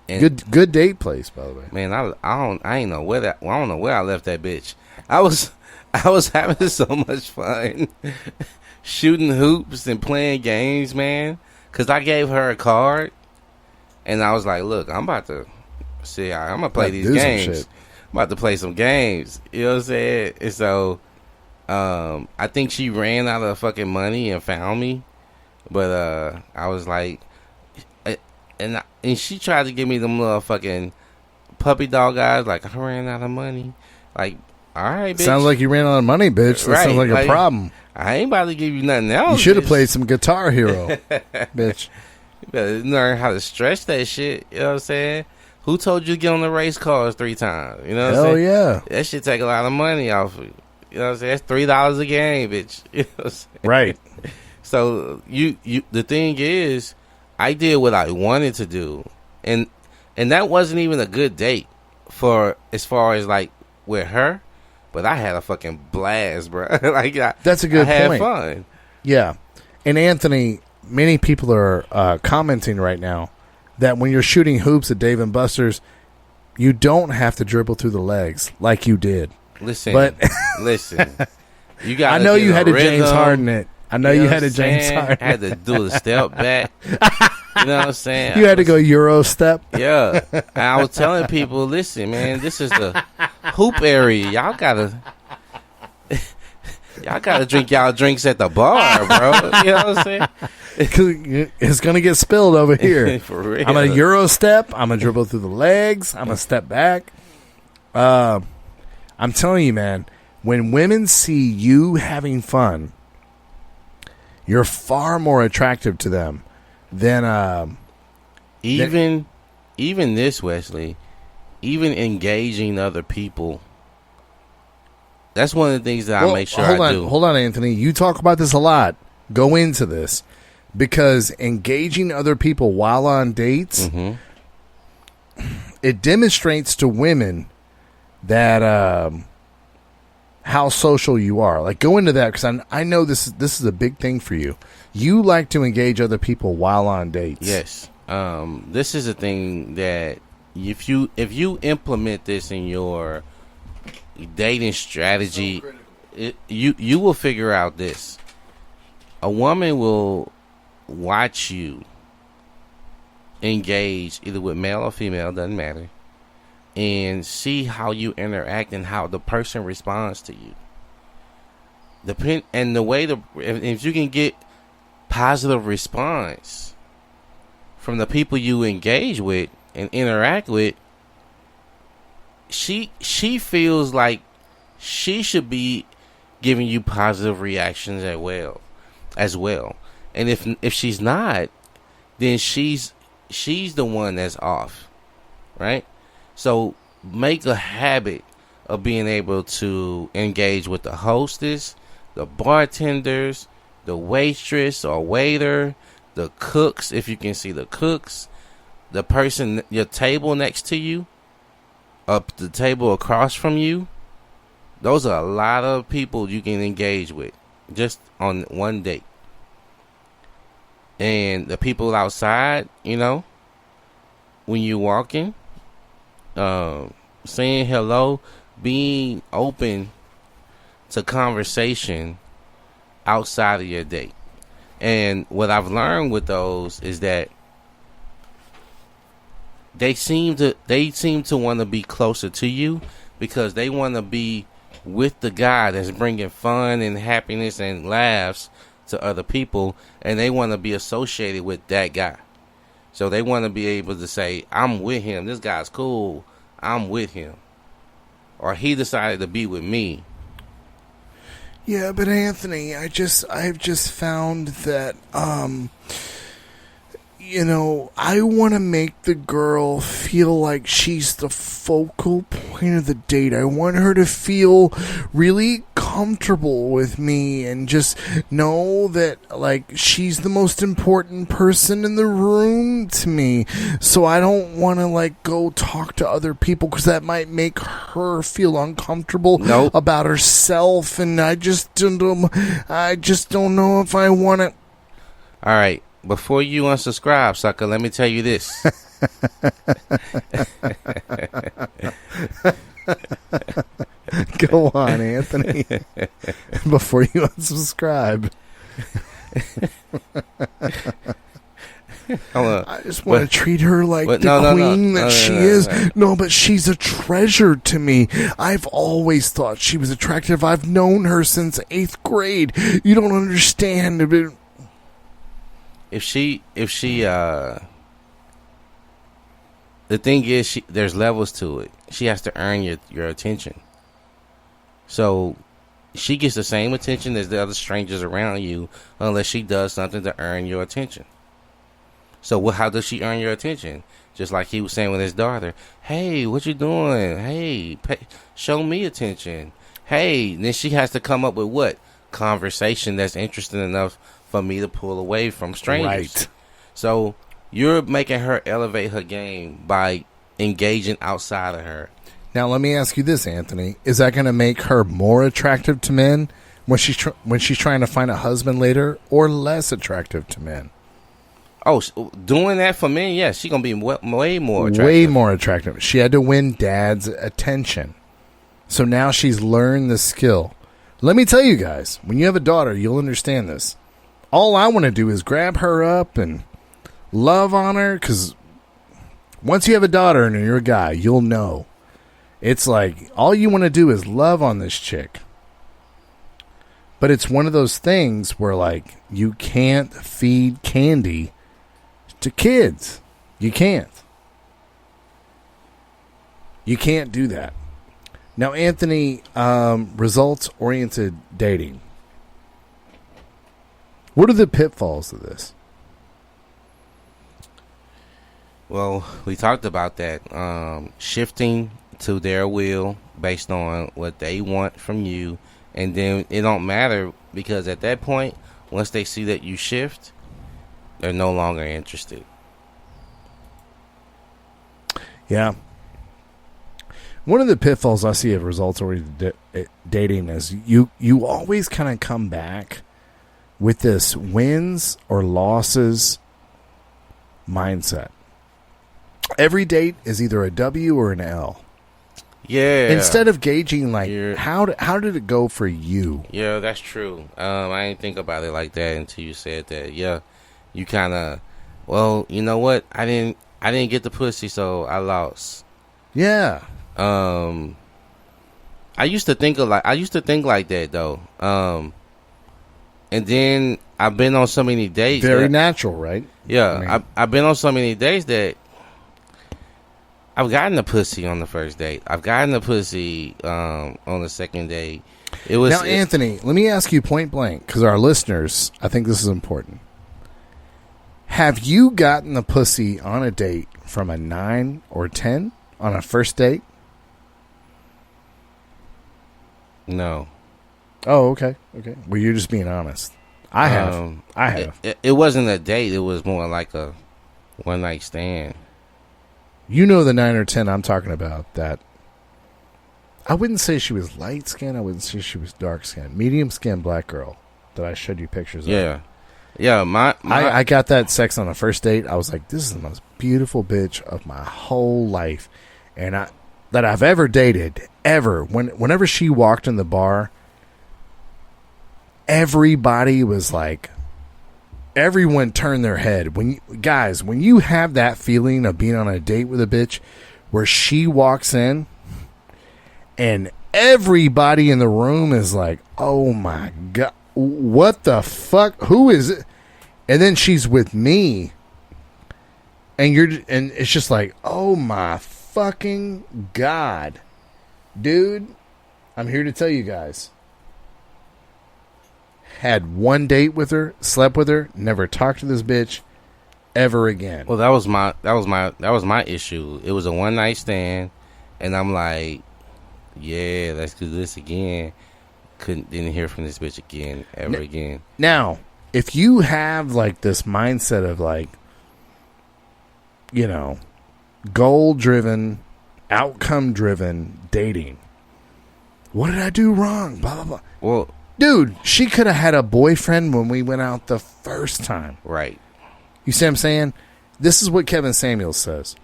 and good date place, by the way. Man, I ain't know where that. I don't know where I left that bitch. I was having so much fun shooting hoops and playing games, man. Cause I gave her a card, and I was like, "Look, I'm about to see. I'm gonna play these games. I'm about to play some games." You know what I'm saying? And so, I think she ran out of fucking money and found me, but I was like, and she tried to give me them little fucking puppy dog eyes, like, I ran out of money. Like, all right, bitch. Sounds like you ran out of money, bitch. That Right, sounds like a problem. I ain't about to give you nothing else. You should have bitch. played some Guitar Hero, bitch. You better learn how to stretch that shit. You know what I'm saying? Who told you to get on the race cars 3 times? You know what I'm Hell saying? yeah. That shit take a lot of money off of you. You know what I'm saying? That's $3 a game, bitch. You know what I'm saying? Right. So you the thing is, I did what I wanted to do, and that wasn't even a good date for as far as like with her, but I had a fucking blast, bro. Like that's a good I point. had fun. Yeah, and Anthony, many people are commenting right now that when you're shooting hoops at Dave and Buster's, you don't have to dribble through the legs like you did. Listen, But listen, you got. I know you had to James Harden it. I know you had to James Harden. I had to do the step back. You know what I'm saying? You had to go Euro step. Yeah. And I was telling people, listen, man, this is the hoop area. Y'all gotta drink y'all drinks at the bar, bro. You know what I'm saying? It's gonna get spilled over here. For real. I'm gonna Euro step. I'm gonna dribble through the legs. I'm gonna step back. I'm telling you, man. When women see you having fun, you're far more attractive to them than even this, Wesley, even engaging other people. That's one of the things that I make sure I do. Hold on, Anthony. You talk about this a lot. Go into this because engaging other people while on dates, it demonstrates to women that how social you are. Like, go into that because I know this is a big thing for you. You like to engage other people while on dates. Yes. This is a thing that if you implement this in your dating strategy, you will figure out this. A woman will watch you engage either with male or female, doesn't matter, and see how you interact and how the person responds to you. And the way if you can get positive response from the people you engage with and interact with, she feels like she should be giving you positive reactions as well. And if she's not, then she's the one that's off, right? So make a habit of being able to engage with the hostess, the bartenders, the waitress or waiter, the cooks, if you can see the cooks, the person, your table next to you, up the table across from you. Those are a lot of people you can engage with just on one date. And the people outside, you know, when you're walking, saying hello, being open to conversation outside of your date. And what I've learned with those is that they seem to want to be closer to you because they want to be with the guy that's bringing fun and happiness and laughs to other people, and they want to be associated with that guy. So they want to be able to say, I'm with him, this guy's cool, I'm with him. Or he decided to be with me. Yeah, but Anthony, I've just found that, I want to make the girl feel like she's the focal point of the date. I want her to feel really comfortable with me and just know that, like, she's the most important person in the room to me. So I don't want to, like, go talk to other people because that might make her feel uncomfortable about herself. And I just don't know if I want to. All right. Before you unsubscribe, sucker, let me tell you this. Go on, Anthony. Before you unsubscribe. I just want to treat her like the queen that she is. No, but she's a treasure to me. I've always thought she was attractive. I've known her since 8th grade. You don't understand. If she, the thing is, there's levels to it. She has to earn your attention. So she gets the same attention as the other strangers around you, unless she does something to earn your attention. So how does she earn your attention? Just like he was saying with his daughter. Hey, what you doing? Hey, show me attention. Hey, then she has to come up with what? Conversation that's interesting enough for me to pull away from strangers. Right. So you're making her elevate her game by engaging outside of her. Now let me ask you this, Anthony: is that going to make her more attractive to men when she's trying to find a husband later, or less attractive to men? Oh, doing that for men, yes, she's going to be way more attractive. Way more attractive. She had to win Dad's attention, so now she's learned the skill. Let me tell you guys: when you have a daughter, you'll understand this. All I want to do is grab her up and love on her, because once you have a daughter and you're a guy, you'll know. It's like all you want to do is love on this chick. But it's one of those things where, like, you can't feed candy to kids. You can't. You can't do that. Now, Anthony, results-oriented dating. What are the pitfalls of this? Well, we talked about that. Shifting to their will based on what they want from you. And then it don't matter, because at that point, once they see that you shift, they're no longer interested. Yeah. One of the pitfalls I see of results-oriented dating is you always kind of come back with this wins or losses mindset. Every date is either a W or an L. Yeah. Instead of gauging, like, how did it go for you? Yeah, that's true. I didn't think about it like that until you said that. Yeah, you kind of, well, you know what? I didn't get the pussy, so I lost. Yeah. I used to think like that though. And then I've been on so many dates. Very natural, right? Yeah, I've been on so many dates that I've gotten the pussy on the first date. I've gotten the pussy on the second date. Anthony, let me ask you point blank, because our listeners, I think this is important. Have you gotten the pussy on a date from a 9 or 10 on a first date? No. Oh, okay. Well, you're just being honest. I have. It wasn't a date. It was more like a one-night stand. You know the 9 or 10 I'm talking about. That I wouldn't say she was light skinned. I wouldn't say she was dark skinned. Medium skinned black girl that I showed you pictures of. Yeah. I got that sex on the first date. I was like, this is the most beautiful bitch of my whole life, and that I've ever dated, ever, whenever she walked in the bar, everybody was like, everyone turned their head. When you have that feeling of being on a date with a bitch where she walks in and everybody in the room is like, oh my God, what the fuck? Who is it? And then she's with me. And it's just like, oh my fucking God. Dude, I'm here to tell you guys. Had one date with her, slept with her, never talked to this bitch ever again. Well, that was my issue. It was a one night stand, and I'm like, yeah, let's do this again. Didn't hear from this bitch again again. Now, if you have like this mindset of like, you know, goal driven, outcome driven dating, what did I do wrong? Blah blah blah. Well, dude, she could have had a boyfriend when we went out the first time. Right. You see what I'm saying? This is what Kevin Samuels says.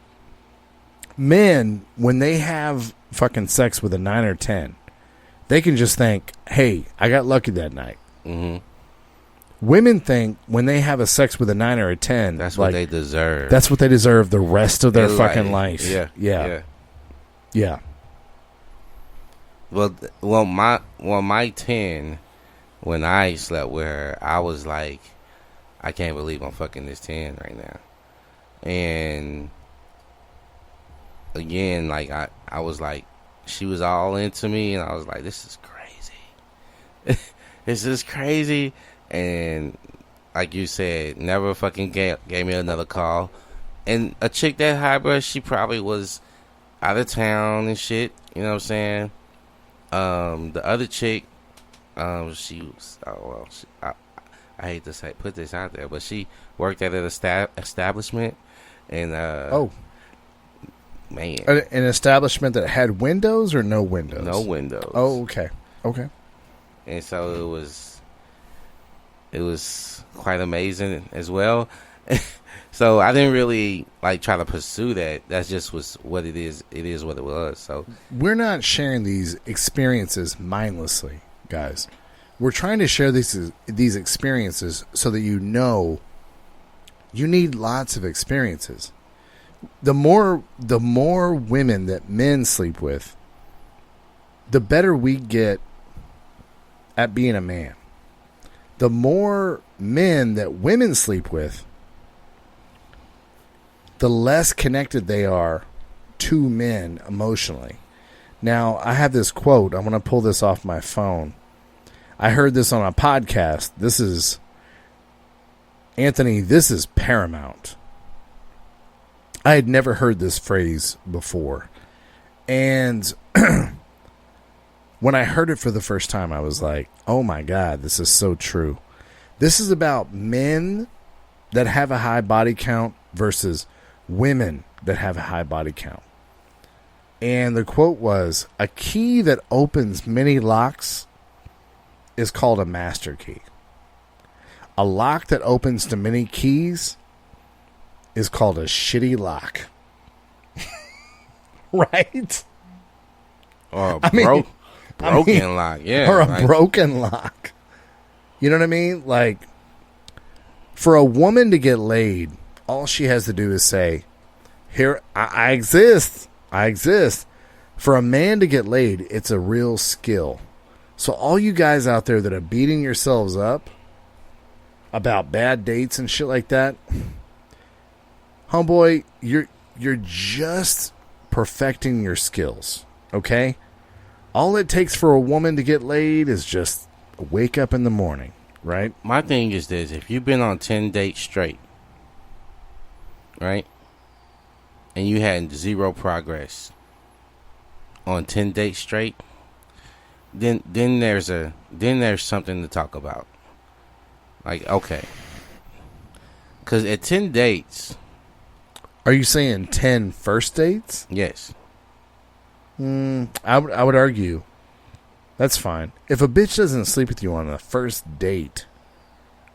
Men, when they have fucking sex with a 9 or 10, they can just think, hey, I got lucky that night. Mm-hmm. Women think when they have a sex with a 9 or a 10, that's like, what they deserve. That's what they deserve the rest of their fucking life. Yeah. Well, my 10, when I slept with her, I was like, I can't believe I'm fucking this 10 right now. And again, like I was like, she was all into me, and I was like, this is crazy. This is crazy. And like you said, never fucking gave me another call. And a chick that hybrid, she probably was out of town and shit. You know what I'm saying? The other chick, she was, I hate to say, put this out there, but she worked at an establishment, and man, an establishment that had windows or no windows? No windows. Oh, okay. And so it was quite amazing as well. So I didn't really like try to pursue that. That just was what it is. It is what it was. So we're not sharing these experiences mindlessly, guys. We're trying to share these experiences so that you know you need lots of experiences. The more women that men sleep with, the better we get at being a man. The more men that women sleep with, the less connected they are to men emotionally. Now, I have this quote. I'm going to pull this off my phone. I heard this on a podcast. This is, Anthony, this is paramount. I had never heard this phrase before. And when I heard it for the first time, I was like, oh my God, this is so true. This is about men that have a high body count versus women that have a high body count. And the quote was, a key that opens many locks is called a master key. A lock that opens to many keys is called a shitty lock. Right? Or a broken lock, yeah. Or a broken lock. You know what I mean? Like, for a woman to get laid, all she has to do is say, here, I exist. I exist. For a man to get laid, it's a real skill. So all you guys out there that are beating yourselves up about bad dates and shit like that, homeboy, you're just perfecting your skills, okay? All it takes for a woman to get laid is just wake up in the morning, right? My thing is this: if you've been on 10 dates straight, right, and you had zero progress on 10 dates straight, then there's something to talk about. Like, okay, because at 10 dates, are you saying 10 first dates? Yes. I would argue that's fine. If a bitch doesn't sleep with you on the first date,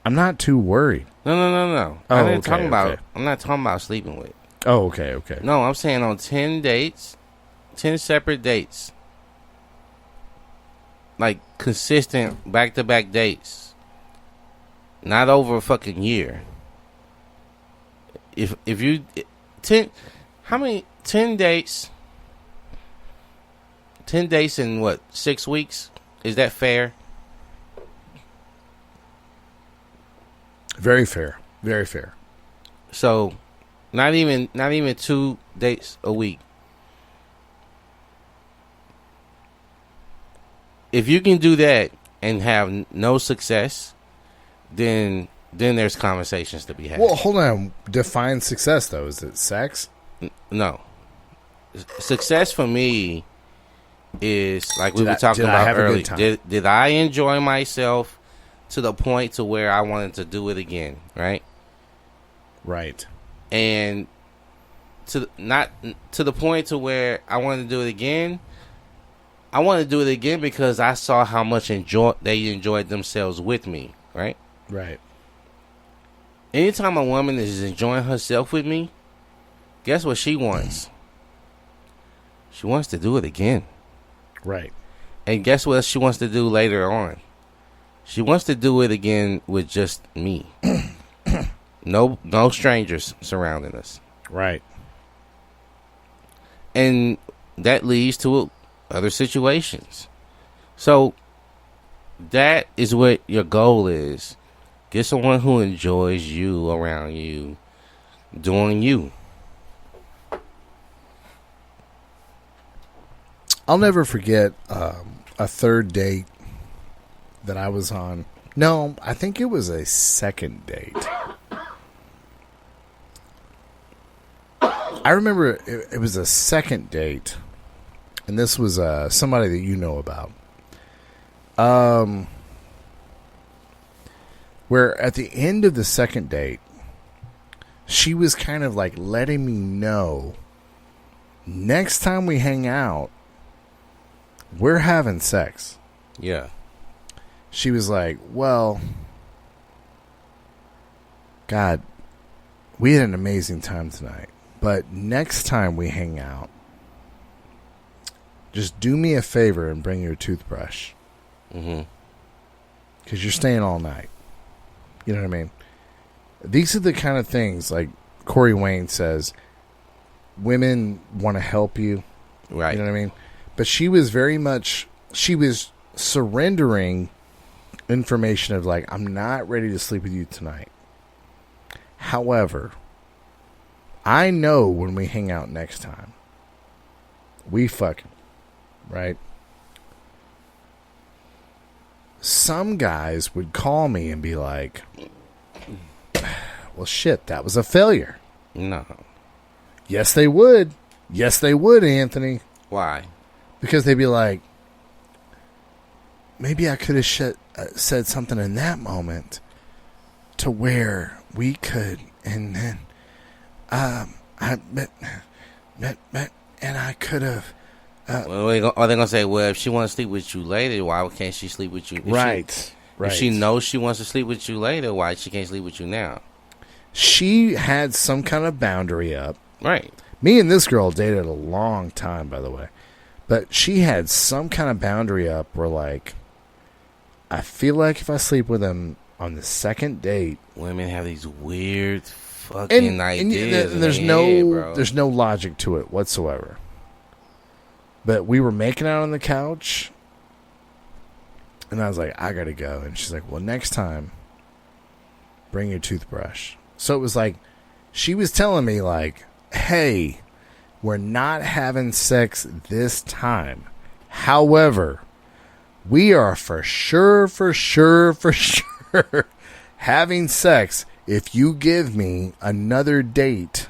I'm not too worried. No. Oh, I'm not talking about sleeping with. Oh, okay. No, I'm saying on 10 dates, 10 separate dates. Like, consistent back-to-back dates. Not over a fucking year. If you... 10 dates? 10 dates in what, 6 weeks? Is that fair? Very fair. Very fair. So, not even 2 dates a week. If you can do that and have no success, then there's conversations to be had. Well, hold on. Define success, though. Is it sex? No. Success for me is, like we were talking did I about have a good earlier. time? Did I enjoy myself to the point to where I wanted to do it again, right? Right. And not to the point to where I wanted to do it again. I wanted to do it again because I saw how much they enjoyed themselves with me, right? Right. Anytime a woman is enjoying herself with me, guess what she wants? She wants to do it again. Right. And guess what she wants to do later on? She wants to do it again with just me. No strangers surrounding us. Right. And that leads to other situations. So that is what your goal is. Get someone who enjoys you around you, doing you. I'll never forget a third date that I was on. No, I think it was a second date. I remember it was a second date, and this was somebody that you know about. Where at the end of the second date, she was kind of like letting me know, next time we hang out, we're having sex. Yeah. She was like, well, God, we had an amazing time tonight. But next time we hang out, just do me a favor and bring your toothbrush. Mm-hmm. Because you're staying all night. You know what I mean? These are the kind of things, like Corey Wayne says, women want to help you. Right. You know what I mean? But she was very much, she was surrendering information of like, I'm not ready to sleep with you tonight. However, I know when we hang out next time, we fucking, right? Some guys would call me and be like, well, shit, that was a failure. No. Yes, they would. Yes, they would, Anthony. Why? Because they'd be like, maybe I could have said something in that moment to where we could, and then and I could have. Well, are they gonna say, well, if she wants to sleep with you later, why can't she sleep with you? Right. If she knows she wants to sleep with you later, why she can't sleep with you now? She had some kind of boundary up. Right. Me and this girl dated a long time, by the way. But she had some kind of boundary up where, like, I feel like if I sleep with him on the second date, women have these weird fucking ideas. And there's there's no logic to it whatsoever. But we were making out on the couch, and I was like, I gotta go. And she's like, well, next time, bring your toothbrush. So it was like, she was telling me, like, hey, we're not having sex this time. However, we are for sure having sex if you give me another date.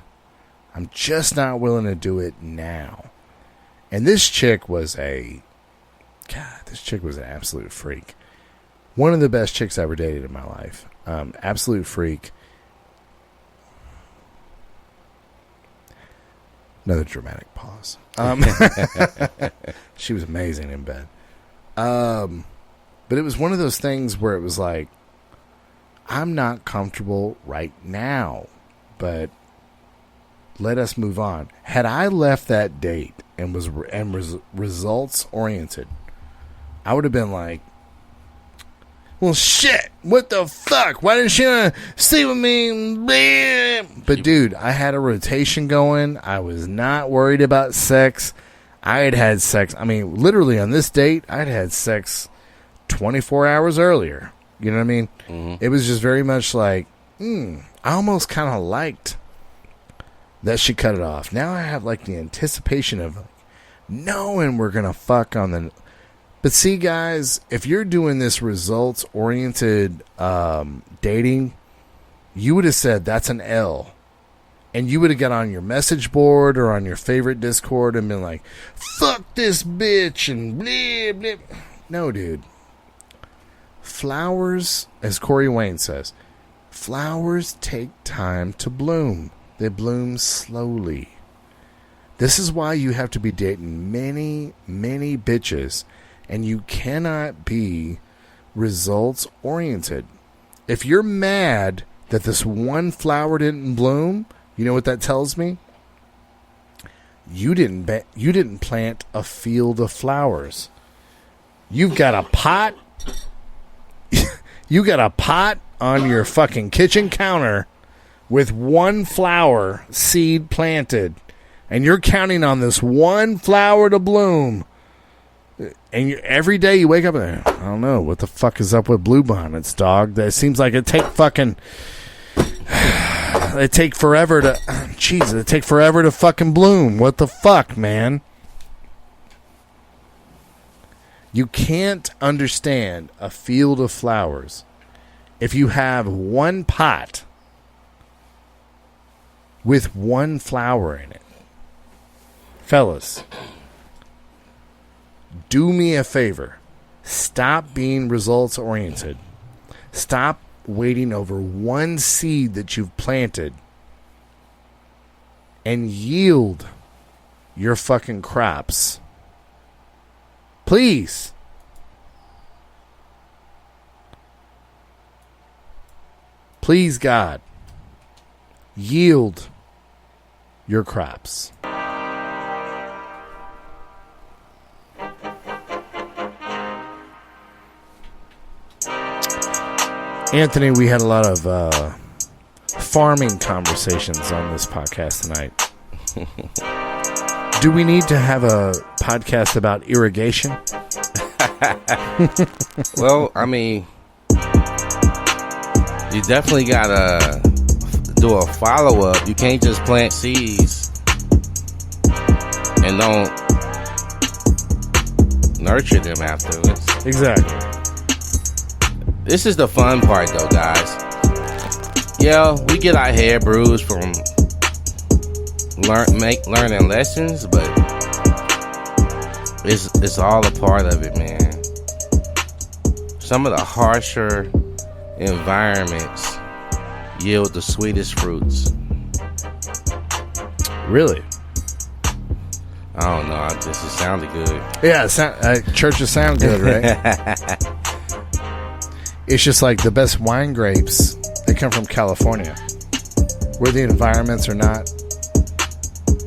I'm just not willing to do it now. And this chick was an absolute freak. One of the best chicks I ever dated in my life. Absolute freak. Another dramatic pause. She was amazing in bed. But it was one of those things where it was like, I'm not comfortable right now, but let us move on. Had I left that date and was results oriented, I would have been like, well, shit, what the fuck? Why didn't she sleep with me? But, dude, I had a rotation going. I was not worried about sex. I had sex. I mean, literally on this date, I'd had sex 24 hours earlier. You know what I mean? Mm-hmm. It was just very much like, I almost kind of liked that she cut it off. Now I have, like, the anticipation of knowing we're going to fuck on the... But see, guys, if you're doing this results-oriented dating, you would have said that's an L. And you would have got on your message board or on your favorite Discord and been like, fuck this bitch and blah, blah. No, dude. Flowers, as Corey Wayne says, flowers take time to bloom. They bloom slowly. This is why you have to be dating many, many bitches. And you cannot be results-oriented. If you're mad that this one flower didn't bloom, you know what that tells me? You didn't plant a field of flowers. You've got a pot. You got a pot on your fucking kitchen counter with one flower seed planted, and you're counting on this one flower to bloom. And every day you wake up and I don't know what the fuck is up with bluebonnets, dog. That seems like it take fucking. It take forever to. Jesus, it take forever to fucking bloom. What the fuck, man? You can't understand a field of flowers if you have one pot with one flower in it. Fellas, do me a favor. Stop being results oriented. Stop waiting over one seed that you've planted and yield your fucking crops. Please. Please, God, yield your crops. Anthony, we had a lot of farming conversations on this podcast tonight. Do we need to have a podcast about irrigation? Well, I mean, you definitely gotta do a follow-up. You can't just plant seeds and don't nurture them afterwards. Exactly. This is the fun part, though, guys. Yeah, we get our hair bruised from learning lessons, but it's all a part of it, man. Some of the harsher environments yield the sweetest fruits. Really? I don't know. It sounded good. Yeah, churches sound good, right? It's just like the best wine grapes, they come from California, where the environments are not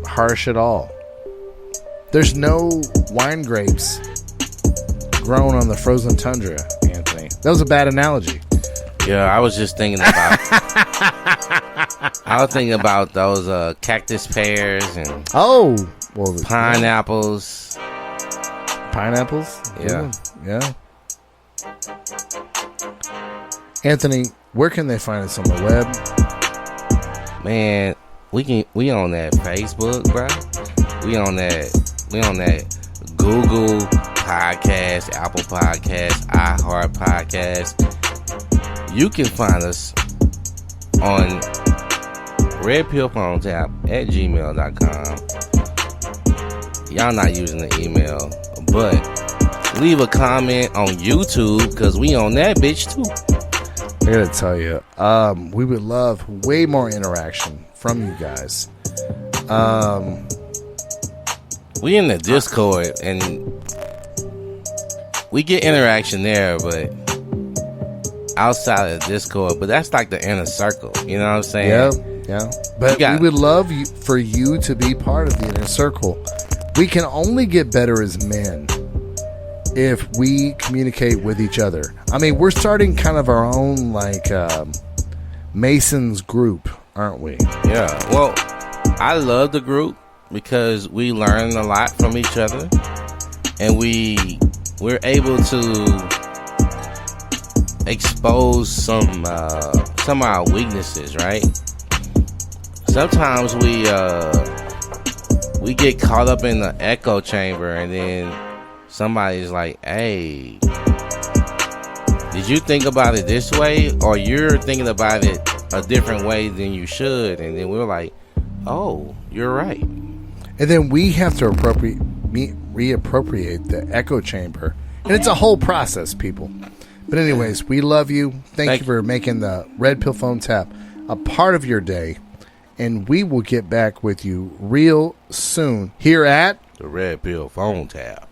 harsh at all. There's no wine grapes grown on the frozen tundra, Anthony. That was a bad analogy. Yeah, I was just thinking about. I was thinking about those cactus pears and pineapples. Pineapples? Yeah. Yeah. Anthony, where can they find us on the web? Man, we on that Facebook, bro. We on that Google Podcast, Apple Podcast, iHeart Podcast. You can find us on redpillphoneTap@gmail.com. Y'all not using the email, but leave a comment on YouTube because we on that bitch too. I gotta tell you, we would love way more interaction from you guys. We in the Discord and we get interaction there, but outside of the Discord, but that's like the inner circle. You know what I'm saying? Yeah. But we would love for you to be part of the inner circle. we can only get better as men if we communicate with each other. I mean, we're starting kind of our own, like, Mason's group, aren't we? Yeah. Well, I love the group because we learn a lot from each other, and we're able to expose some of our weaknesses, right? Sometimes we get caught up in the echo chamber, and then somebody's like, hey, did you think about it this way? Or you're thinking about it a different way than you should. And then we're like, oh, you're right. And then we have to reappropriate the echo chamber. And it's a whole process, people. But anyways, we love you. Thank you for making the Red Pill Phone Tap a part of your day. And we will get back with you real soon here at the Red Pill Phone Tap.